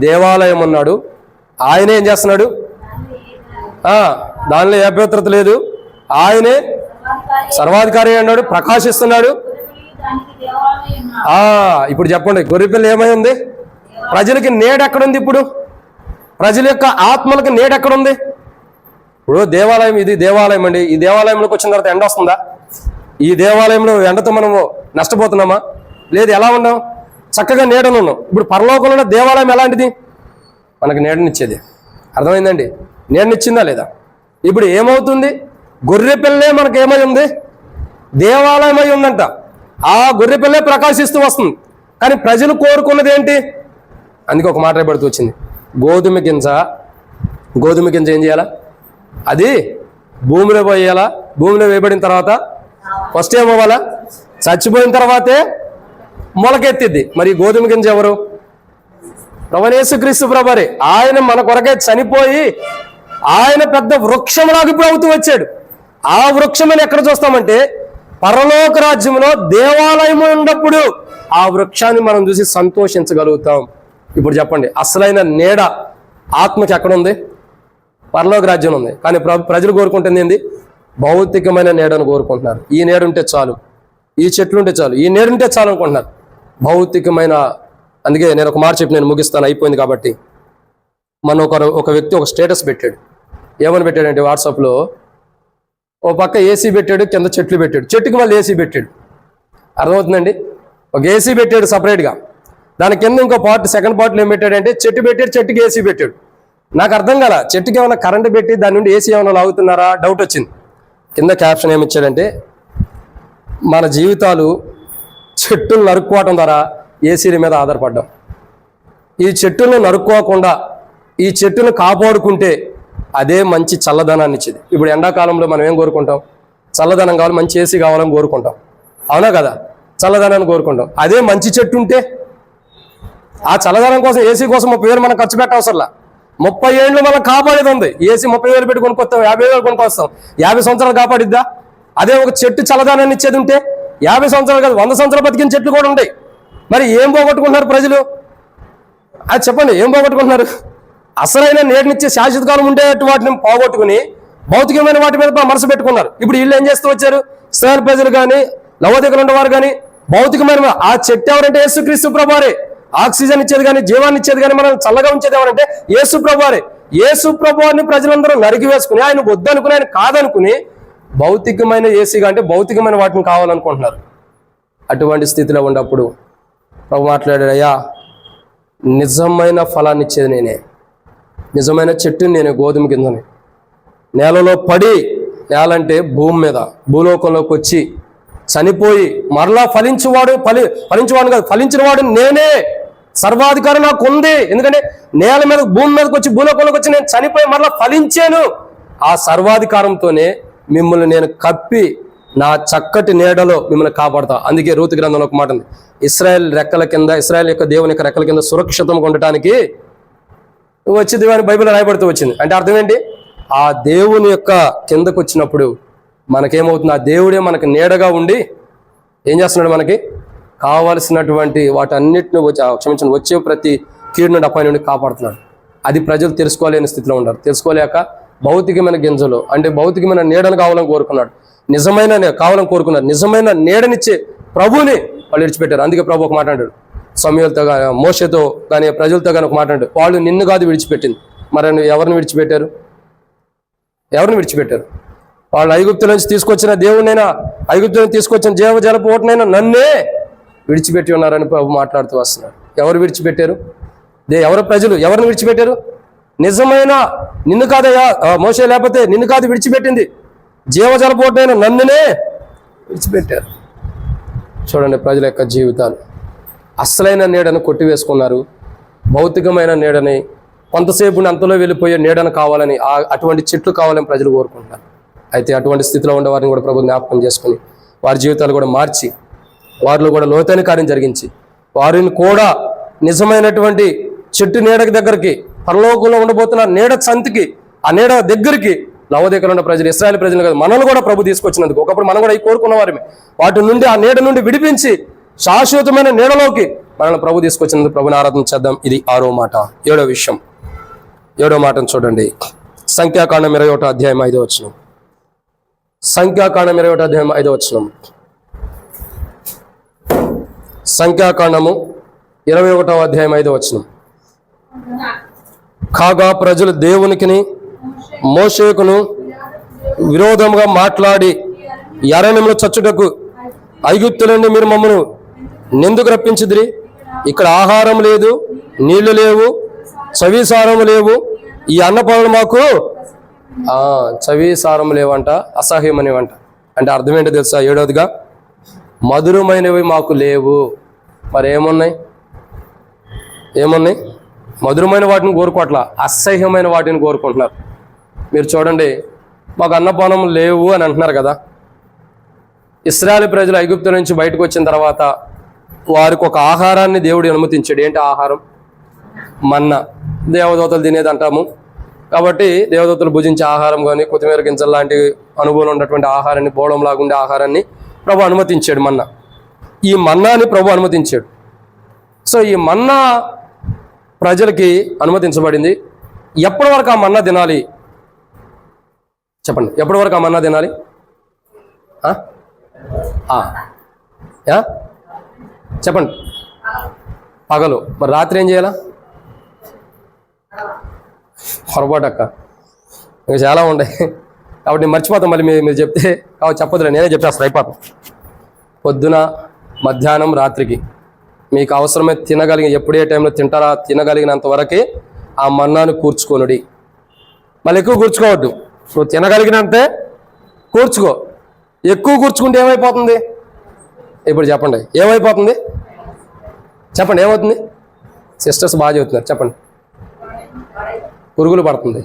దేవాలయం అన్నాడు. ఆయనే ఏం చేస్తున్నాడు? దానిలో ఏ అభ్యంతరత లేదు. ఆయనే సర్వాధికారి అన్నాడు, ప్రకాశిస్తున్నాడు. ఇప్పుడు చెప్పండి, గొర్రెపిల్ల ఏమై ఉంది? ప్రజలకి నేడెక్కడుంది? ఇప్పుడు ప్రజల యొక్క ఆత్మలకి నేడెక్కడుంది? ఇప్పుడు దేవాలయం, ఇది దేవాలయం అండి. ఈ దేవాలయంలోకి వచ్చిన తర్వాత ఎండ వస్తుందా? ఈ దేవాలయంలో ఎండతో మనము నష్టపోతున్నామా? లేదు. ఎలా ఉన్నాం? చక్కగా నీడను ఉన్నాం. ఇప్పుడు పరలోకంలో దేవాలయం ఎలాంటిది? మనకు నీడనిచ్చేది. అర్థమైందండి? నీడనిచ్చిందా లేదా? ఇప్పుడు ఏమవుతుంది? గొర్రె పిల్లే మనకు ఏమై ఉంది? దేవాలయం అయి ఉందంట. ఆ గొర్రె పిల్లే ప్రకాశిస్తూ వస్తుంది. కానీ ప్రజలు కోరుకున్నది ఏంటి? అందుకే ఒక మాట రాయబడుతూ వచ్చింది, గోధుమ గింజ ఏం చేయాలా? అది భూమిలో పోయాలా? భూమిలో వేయబడిన తర్వాత ఫస్ట్ ఏమవ్వాలా? చచ్చిపోయిన తర్వాతే మొలకెత్తిద్ది. మరి గోధుమ గింజ ఎవరు? ప్రభువైన యేసుక్రీస్తు ప్రభువారే. ఆయన మన కొరకే చనిపోయి ఆయన పెద్ద వృక్షంలాగా ఇప్పుడు అవుతూ వచ్చాడు. ఆ వృక్షమని ఎక్కడ చూస్తామంటే, పరలోక రాజ్యంలో దేవాలయం ఉన్నప్పుడు ఆ వృక్షాన్ని మనం చూసి సంతోషించగలుగుతాం. ఇప్పుడు చెప్పండి, అసలైన నీడ ఆత్మకి ఎక్కడ ఉంది? పరలోక రాజ్యం ఉంది. కానీ ప్రజలు కోరుకుంటుంది ఏంది? భౌతికమైన నీడను కోరుకుంటున్నారు. ఈ నీడ ఉంటే చాలు, ఈ చెట్లు ఉంటే చాలు, ఈ నీడ ఉంటే చాలు అనుకుంటున్నారు. భౌతికమైన, అందుకే నేను ఒక మాట చెప్పి నేను ముగిస్తాను, అయిపోయింది కాబట్టి. మన ఒక వ్యక్తి ఒక స్టేటస్ పెట్టాడు. ఏమని పెట్టాడంటే వాట్సాప్లో, ఓ పక్క ఏసీ పెట్టాడు, కింద చెట్లు పెట్టాడు, చెట్టుకి మళ్ళీ ఏసీ పెట్టాడు. అర్థమవుతుందండి? ఒక ఏసీ పెట్టాడు సపరేట్గా, దాని కింద ఇంకో పార్ట్, సెకండ్ పార్ట్లో ఏం పెట్టాడంటే చెట్టు పెట్టాడు, చెట్టుకి ఏసీ పెట్టాడు. నాకు అర్థం కాల, చెట్టుకి ఏమైనా కరెంటు పెట్టి దాని నుండి ఏసీ ఏమైనా లాగుతున్నారా డౌట్ వచ్చింది. కింద క్యాప్షన్ ఏమిచ్చాడంటే, మన జీవితాలు చెట్టును నరుక్కోవటం ద్వారా ఏసీల మీద ఆధారపడ్డాం. ఈ చెట్టును నరుక్కోకుండా ఈ చెట్టును కాపాడుకుంటే అదే మంచి చల్లదనాన్ని ఇచ్చేది. ఇప్పుడు ఎండాకాలంలో మనం ఏం కోరుకుంటాం? చల్లదనం కావాలి, మంచి ఏసీ కావాలని కోరుకుంటాం, అవునా కదా? చల్లదనాన్ని కోరుకుంటాం. అదే మంచి చెట్టు ఉంటే ఆ చల్లదనం కోసం, ఏసీ కోసం 30,000 మనం ఖర్చు పెట్టవసరంలా. 30 ఏళ్ళు మనం కాపాడేది ఉంది. ఏసీ 30,000 పెట్టి కొనుక్కొస్తాం, 50,000 కొనుక్కొస్తాం, 50 సంవత్సరాలు కాపాడిద్దా? అదే ఒక చెట్టు చల్లదనాన్ని ఇచ్చేది ఉంటే 50 సంవత్సరాలు కాదు, 100 సంవత్సరాలు బతికిన చెట్లు కూడా ఉంటాయి. మరి ఏం పోగొట్టుకుంటున్నారు ప్రజలు? అది చెప్పండి, ఏం పోగొట్టుకుంటున్నారు? అసలైన నీడనిచ్చే శాశ్వత కాలం ఉండేట్టు వాటిని పోగొట్టుకుని భౌతికమైన వాటి మీద మనసు పెట్టుకున్నారు. ఇప్పుడు వీళ్ళు ఏం చేస్తూ వచ్చారు? ఇశ్రాయేలు ప్రజలు కానీ, లవోదికలు ఉండేవారు కానీ, భౌతికమైన ఆ చెట్టు ఎవరంటే యేసుక్రీస్తు ప్రభువారే. ఆక్సిజన్ ఇచ్చేది కానీ, జీవాన్ని ఇచ్చేది కానీ, మనం చల్లగా ఉంచేది ఎవరంటే యేసు ప్రభువారే. యేసు ప్రభువారిని ప్రజలందరూ నరికి వేసుకుని, ఆయన వద్దనుకుని, ఆయన కాదనుకుని భౌతికమైన ఏసీగా అంటే భౌతికమైన వాటిని కావాలనుకుంటున్నారు. అటువంటి స్థితిలో ఉన్నప్పుడు ప్రభు మాట్లాడాడు, అయ్యా నిజమైన ఫలాన్ని ఇచ్చేది నేనే, నిజమైన చెట్టుని నేనే, గోధుమ కిందని. నేలలో పడి, నేలంటే భూమి మీద, భూలోకంలోకి వచ్చి చనిపోయి మరలా ఫలించేవాడు కాదు, ఫలించిన వాడు నేనే. సర్వాధికారం నాకు ఉంది. ఎందుకంటే నేల మీద, భూమి మీదకి వచ్చి, భూలోకంలోకి వచ్చి నేను చనిపోయి మరలా ఫలించాను. ఆ సర్వాధికారంతోనే మిమ్మల్ని నేను కప్పి నా చక్కటి నీడలో మిమ్మల్ని కాపాడుతా. అందుకే రూతు గ్రంథంలో ఒక మాట ఉంది, ఇశ్రాయేల్ రెక్కల కింద, ఇశ్రాయేల్ యొక్క దేవుని యొక్క రెక్కల కింద సురక్షితంగా ఉండటానికి వచ్చింది అని బైబిల్ రాయబడుతూ వచ్చింది. అంటే అర్థం ఏంటి? ఆ దేవుని యొక్క కిందకు వచ్చినప్పుడు మనకేమవుతుంది? ఆ దేవుడే మనకు నీడగా ఉండి ఏం చేస్తున్నాడు? మనకి కావలసినటువంటి వాటన్నిటిని వచ్చే ప్రతి కీడు నుండి, అపాయం నుండి కాపాడుతున్నాడు. అది ప్రజలు తెలుసుకోలేని స్థితిలో ఉన్నారు. తెలుసుకోలేక భౌతికమైన గింజలు అంటే భౌతికమైన నీడను కావాలని కోరుకున్నాడు, కావాలని కోరుకున్నారు. నిజమైన నీడనిచ్చే ప్రభుని వాళ్ళు విడిచిపెట్టారు. అందుకే ప్రభు ఒక మాట అంటాడు, సమూయేలుతో కానీ, మోషేతో కానీ, ప్రజలతో కానీ ఒక మాట అంటాడు, వాళ్ళు నిన్ను కాదు విడిచిపెట్టింది. మరి ఎవరిని విడిచిపెట్టారు? ఎవరిని విడిచిపెట్టారు? వాళ్ళు ఐగుప్తు నుంచి తీసుకొచ్చిన దేవుడినైనా, ఐగుప్తు నుంచి తీసుకొచ్చిన జీవజలపు ఓటనైనా నన్నే విడిచిపెట్టి ఉన్నారని ప్రభు మాట్లాడుతూ వస్తున్నారు. ఎవరు విడిచిపెట్టారు? ఎవరు ప్రజలు ఎవరిని విడిచిపెట్టారు? నిజమైన నిన్ను కాదయ్యా మోషే, లేకపోతే నిన్ను కాదు విడిచిపెట్టింది, జీవజలపు ఓటనైనా నన్నునే విడిచిపెట్టారు. చూడండి ప్రజల యొక్క జీవితాలు. అసలైన నీడను కొట్టివేసుకున్నారు. భౌతికమైన నీడని, కొంతసేపు అంతలో వెళ్ళిపోయే నీడను కావాలని, అటువంటి చెట్లు కావాలని ప్రజలు కోరుకుంటున్నారు. అయితే అటువంటి స్థితిలో ఉండే వారిని కూడా ప్రభు జ్ఞాపకం చేసుకుని వారి జీవితాలు కూడా మార్చి, వారిలో కూడా లోతైన కార్యం జరిగించి, వారిని కూడా నిజమైనటువంటి చెట్టు నీడకి దగ్గరికి, పరలోకంలో ఉండబోతున్న నీడ సంతికి, ఆ నీడ దగ్గరికి లవోదికలో ఉన్న ప్రజలు, ఇశ్రాయేలు ప్రజలు కాదు, మనల్ని కూడా ప్రభు తీసుకొచ్చినందుకు, ఒకప్పుడు మనం కూడా ఈ కోరుకున్న వారిని, వాటి నుండి, ఆ నీడ నుండి విడిపించి శాశ్వతమైన నీడలోకి మనల్ని ప్రభు తీసుకొచ్చినందుకు ప్రభుని ఆరాధన చేద్దాం. ఇది 6వ మాట. 7వ విషయం, 7వ మాటను చూడండి. సంఖ్యాకాండం 21వ అధ్యాయం 5వ వచనం. సంఖ్యాకాండం 21వ అధ్యాయం 5వ వచనం. సంఖ్యాకాండము 21వ అధ్యాయం 5వ వచనం. కాగా ప్రజలు దేవునికిని మోషేకును విరోధముగా మాట్లాడి, అరణ్యంలో చచ్చుటకు ఐగుప్తులండి మీరు మమ్మను నెందుకు రప్పించిదిరి? ఇక్కడ ఆహారం లేదు, నీళ్లు లేవు, చవిసారము లేవు, ఈ అన్నపాలు మాకు చవిసారం లేవంట, అసహ్యమనేవంట. అంటే అర్థం ఏంటో తెలుసా? 7వదిగా మధురమైనవి మాకు లేవు. మరి ఏమున్నాయి? మధురమైన వాటిని కోరుకోవట్లా, అసహ్యమైన వాటిని కోరుకుంటున్నారు. మీరు చూడండి, మాకు అన్నపానం లేవు అని అంటున్నారు కదా. ఇశ్రాయేలు ప్రజలు ఐగుప్తు నుంచి బయటకు వచ్చిన తర్వాత వారికి ఒక ఆహారాన్ని దేవుడు అనుమతించాడు. ఏంటి ఆహారం? మన్నా. దేవదూతలు తినేది అంటాము కాబట్టి దేవదూతలు భుజించే ఆహారం కానీ, కొత్తిమీర గింజలు లాంటి అనుభవం ఉన్నటువంటి ఆహారాన్ని, బోళంలాగా ఉండే ఆహారాన్ని ప్రభు అనుమతించాడు. మన్నా ఈ మన్నాని ప్రభు అనుమతించాడు. సో ఈ మన్నా ప్రజలకి అనుమతించబడింది. ఎప్పటి వరకు ఆ మన్నా తినాలి చెప్పండి? ఎప్పటి వరకు ఆ మన్నా తినాలి? చెప్పండి. పగలు. మరి రాత్రి ఏం చేయాలా? పొరపాటు అక్క, ఇంకా చాలా ఉంటాయి కాబట్టి నేను మర్చిపోతాం. మళ్ళీ మీరు చెప్తే కాబట్టి చెప్పదులే, నేనే చెప్పేస్తాను, అయిపోతాం. పొద్దున, మధ్యాహ్నం, రాత్రికి మీకు అవసరమే తినగలిగిన, ఎప్పుడే టైంలో తింటారా తినగలిగినంత వరకే ఆ మన్నాను కూర్చుకొనుడి. మళ్ళీ ఎక్కువ కూర్చుకోవద్దు. నువ్వు తినగలిగినంతే కూర్చుకో. ఎక్కువ కూర్చుకుంటే ఏమైపోతుంది? ఇప్పుడు చెప్పండి, ఏమైపోతుంది? చెప్పండి, ఏమవుతుంది? సిస్టర్స్ బాగా చెబుతున్నారు, చెప్పండి. పురుగులు పడుతుంది.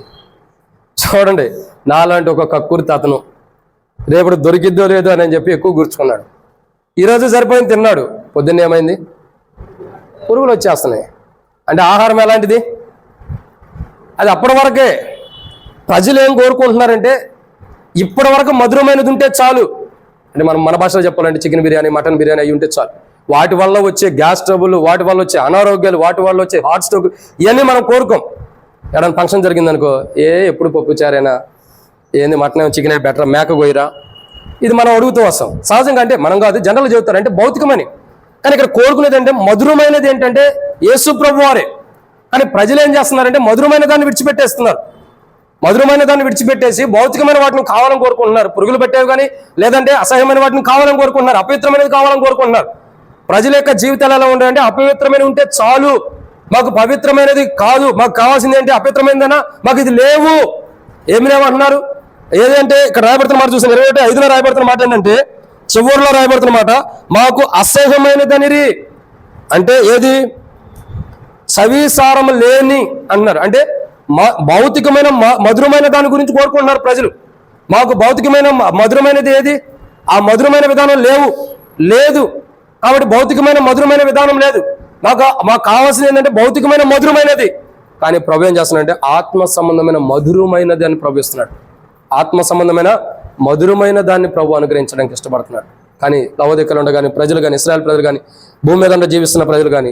చూడండి, నాలాంటి ఒక కక్కుర్తి అతను రేపు దొరికిద్దో లేదో అని చెప్పి ఎక్కువ కూర్చుకున్నాడు. ఈరోజు సరిపోయింది, తిన్నాడు. పొద్దున్న ఏమైంది? పురుగులు వచ్చేస్తున్నాయి. అంటే ఆహారం ఎలాంటిది? అది అప్పటి వరకే. ప్రజలు ఏం కోరుకుంటున్నారంటే ఇప్పటి వరకు మధురమైనది ఉంటే చాలు. అంటే మనం మన భాషలో చెప్పాలంటే చికెన్ బిర్యానీ, మటన్ బిర్యానీ అవి ఉంటే చాలు. వాటి వల్ల వచ్చే గ్యాస్ ట్రబుల్, వాటి వల్ల వచ్చే అనారోగ్యాలు, వాటి వల్ల వచ్చే హార్ట్ స్ట్రోక్, ఇవన్నీ మనం కోరుకోం. ఎక్కడైనా ఫంక్షన్ జరిగిందనుకో, ఎప్పుడు పప్పు చారేనా, ఏంది మటన్ చికెన్ బెటర్, మేక గొయ్యరా, ఇది మనం అడుగుతూ వస్తాం సహజంగా. అంటే మనం కాదు, జనరల్ చెబుతారు, అంటే భౌతికమని. కానీ ఇక్కడ కోరుకునేది అంటే మధురమైనది ఏంటంటే యేసు ప్రభు వారే. కానీ ప్రజలు ఏం చేస్తున్నారంటే మధురమైన దాన్ని విడిచిపెట్టేస్తున్నారు. మధురమైన దాన్ని విడిచిపెట్టేసి భౌతికమైన వాటిని కావాలని కోరుకుంటున్నారు. పురుగులు పెట్టేవి కానీ, లేదంటే అసహ్యమైన వాటిని కావాలని కోరుకుంటున్నారు. అపవిత్రమైనది కావాలని కోరుకుంటున్నారు. ప్రజల యొక్క జీవితాలు ఎలా ఉంటాయంటే అపవిత్రమైన ఉంటే చాలు, మాకు పవిత్రమైనది కాదు, మాకు కావాల్సింది ఏంటి? అపవిత్రమైనదనా, మాకు ఇది లేవు. ఏమి లేవంటున్నారు? ఏదంటే ఇక్కడ రాయబడుతున్న మాట చూసిన 21:5 రాయబడుతున్న మాట ఏంటంటే, చివరిలో రాయబడుతున్న మాట, మాకు అసహ్యమైనదనిరి. అంటే ఏది? సవిసారం లేని అన్నారు. అంటే భౌతికమైన మధురమైన దాని గురించి కోరుకుంటున్నారు ప్రజలు. మాకు భౌతికమైన మధురమైనది ఏది? ఆ మధురమైన విధానం లేదు. కాబట్టి భౌతికమైన మధురమైన విధానం లేదు. మాకు కావాల్సింది ఏంటంటే భౌతికమైన మధురమైనది. కానీ ప్రభు ఏం చేస్తున్నాడంటే ఆత్మ సంబంధమైన మధురమైనది అని ప్రభు ఇస్తున్నాడు. ఆత్మ సంబంధమైన మధురమైన దాన్ని ప్రభు అనుగ్రహించడానికి ఇష్టపడుతున్నాడు. కానీ లవోదికలు కానీ, ప్రజలు కానీ, ఇశ్రాయేలు ప్రజలు కానీ, భూమి మీద జీవిస్తున్న ప్రజలు కానీ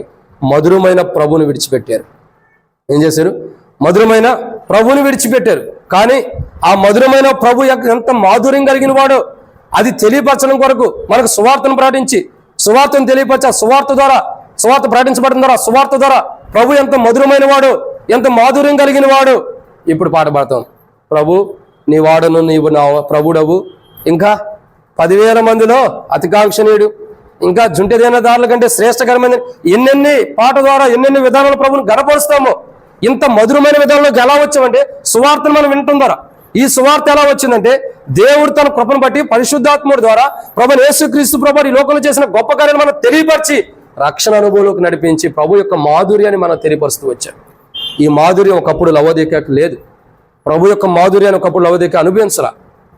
మధురమైన ప్రభుని విడిచిపెట్టారు. ఏం చేశారు? మధురమైన ప్రభుని విడిచిపెట్టారు. కానీ ఆ మధురమైన ప్రభు ఎంత మాధుర్యం కలిగిన వాడో అది తెలియపరచడం కొరకు మనకు సువార్తను ప్రకటించి, సువార్తను తెలియపరచ, సువార్త ప్రకటించబడిన ద్వారా, సువార్త ద్వారా ప్రభు ఎంత మధురమైన వాడు, ఎంత మాధుర్యం కలిగిన వాడు. ఇప్పుడు పాట పాడతాం, ప్రభు నీ వాడను, నీవు నా ప్రభుడవు, ఇంకా 10,000 మందిలో అతికాంక్షణీయుడు, ఇంకా జుంటెదైన దారుల కంటే శ్రేష్టకరమైన, ఎన్నెన్ని పాట ద్వారా ఎన్నెన్ని విధానాలు ప్రభుని గడపరుస్తామో. ఇంత మధురమైన విధానంలోకి ఎలా వచ్చామంటే సువార్తను మనం వినటం ద్వారా. ఈ సువార్త ఎలా వచ్చిందంటే దేవుడు తన కృపను బట్టి పరిశుద్ధాత్ముడి ద్వారా ప్రభుని యేసుక్రీస్తు ప్రభు ఈ లోకంలో చేసిన గొప్ప కార్యాన్ని మనం తెలియపరిచి రక్షణ అనుభవంలోకి నడిపించి ప్రభు యొక్క మాధుర్యాన్ని మనం తెలియపరుస్తూ వచ్చాం. ఈ మాధుర్యం ఒకప్పుడు లవోదికకు లేదు. ప్రభు యొక్క మాధుర్యాన్ని ఒకప్పుడు లవోదిక అనుభవించరా.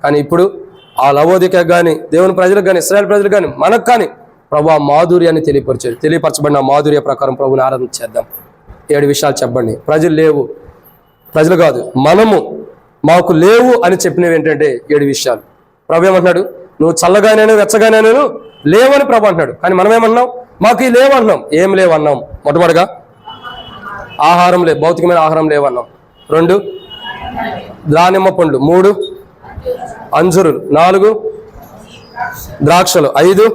కానీ ఇప్పుడు ఆ లవోదిక కానీ, దేవుని ప్రజలకు కానీ, ఇశ్రాయేలు ప్రజలకు కానీ, మనకు కానీ ప్రభు ఆ మాధుర్యాన్ని తెలియపరచబడిన ఆ మాధుర్య ప్రకారం ప్రభుని ఆరాధన చేద్దాం. 7 విషయాలు చెప్పండి. ప్రజలు లేవు, ప్రజలు కాదు, మాకు లేవు అని చెప్పినవి ఏంటంటే 7 విషయాలు. ప్రభు ఏమంటున్నాడు? నువ్వు చల్లగానేను వెచ్చగానేను లేవని ప్రభు అంటున్నాడు. కానీ మనం ఏమన్నాం? మాకు లేవు అన్నాం. ఏం లేవు అన్నాం? మొట్టమొదటిగా ఆహారం లేదు, భౌతికమైన ఆహారం లేవన్నాం. 2 దానిమ్మ పండ్లు, 3 అంజురులు, 4 ద్రాక్షలు, 5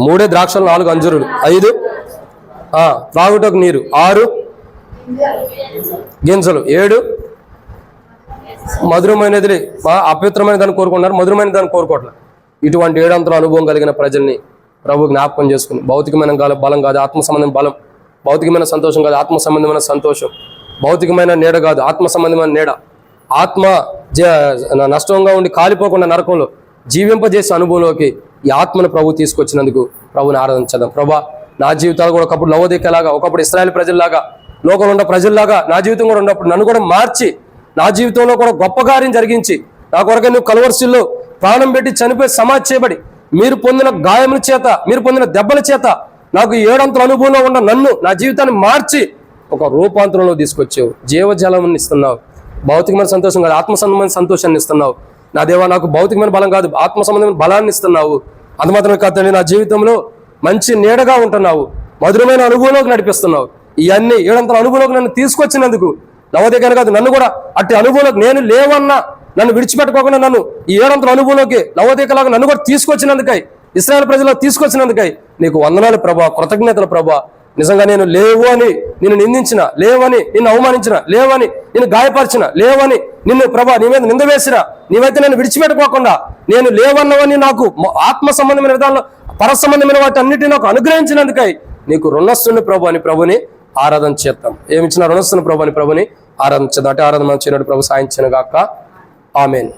3 ద్రాక్షలు, 4 అంజురులు, 5 త్రాగుటకు నీరు, 6 గింజలు, 7 మధురమైనది. అపవిత్రమైన దాన్ని కోరుకుంటున్నారు, మధురమైన దాన్ని కోరుకోవట్లేదు. ఇటువంటి 7 అంతల అనుభవం కలిగిన ప్రజల్ని ప్రభు జ్ఞాపకం చేసుకుని, భౌతికమైన బలం కాదు ఆత్మ సంబంధమైన బలం, భౌతికమైన సంతోషం కాదు ఆత్మ సంబంధమైన సంతోషం, భౌతికమైన నీడ కాదు ఆత్మ సంబంధమైన నీడ, ఆత్మ నష్టంగా ఉండి కాలిపోకుండా నరకంలో జీవింపజేసే అనుభవంలోకి ఈ ఆత్మను ప్రభు తీసుకొచ్చినందుకు ప్రభుని ఆరాధించదాం. ప్రభా, నా జీవితాలు కూడా ఒకప్పుడు లవోదికలాగా, ఒకప్పుడు ఇశ్రాయేలు ప్రజల్లాగా, లోకంలో ఉన్న ప్రజల్లాగా నా జీవితం కూడా ఉన్నప్పుడు నన్ను కూడా మార్చి, నా జీవితంలో కూడా గొప్ప కార్యం జరిగించి, నా కొరకే నువ్వు కలువరిశిల్లో ప్రాణం పెట్టి చనిపోయి సమాధి చేయబడి మీరు పొందిన గాయముల చేత, మీరు పొందిన దెబ్బల చేత నాకు 7 అంతల అనుభవంలో ఉన్న నన్ను, నా జీవితాన్ని మార్చి ఒక రూపాంతరంలో తీసుకొచ్చావు. జీవజలం ఇస్తున్నావు. భౌతికమైన సంతోషం కాదు ఆత్మ సంబంధమైన సంతోషాన్ని ఇస్తున్నావు. నా దేవా, నాకు భౌతికమైన బలం కాదు ఆత్మ సంబంధమైన బలాన్ని ఇస్తున్నావు. అంత మాత్రమే కాదు తండ్రి, నా జీవితంలో మంచి నీడగా ఉంటున్నావు, మధురమైన అనుభవంలోకి నడిపిస్తున్నావు. ఇవన్నీ ఏడంతల అనుభవంలోకి నన్ను తీసుకొచ్చినందుకు లవోదికనే కాదు, నన్ను కూడా అట్టి అనుభవంలోకి నేను లేవన్నా నన్ను విడిచిపెట్టుకోకుండా నన్ను ఈ ఏడంతల అనుభవంలోకి లవోదికలాగా నన్ను కూడా తీసుకొచ్చినందుకై, ఇశ్రాయేలు ప్రజలకు తీసుకొచ్చినందుకై నీకు వందనాలు ప్రభా, కృతజ్ఞతలు ప్రభా. నిజంగా నేను లేవు అని నిన్ను నిందించిన, లేవని నిన్ను అవమానించిన, లేవని నిన్ను గాయపరిచిన, లేవని నిన్ను ప్రభా నీ మీద నింద వేసిన, నీవైతే నేను విడిచిపెట్టుకోకుండా నేను లేవన్నవని నాకు ఆత్మ సంబంధమైన విధానంలో పర సంబంధమైన వాటి అన్నిటిని నాకు అనుగ్రహించినందుకై నీకు రుణస్తుని ప్రభు అని ప్రభుని ఆరాధన చేద్దాం. ఏమిచ్చిన రుణస్తుని ప్రభు అని ప్రభుని ఆరాధన చేద్దాం. అంటే ఆరాధన చేయనట్టు ప్రభు సాయించిన గాక. ఆమేన్.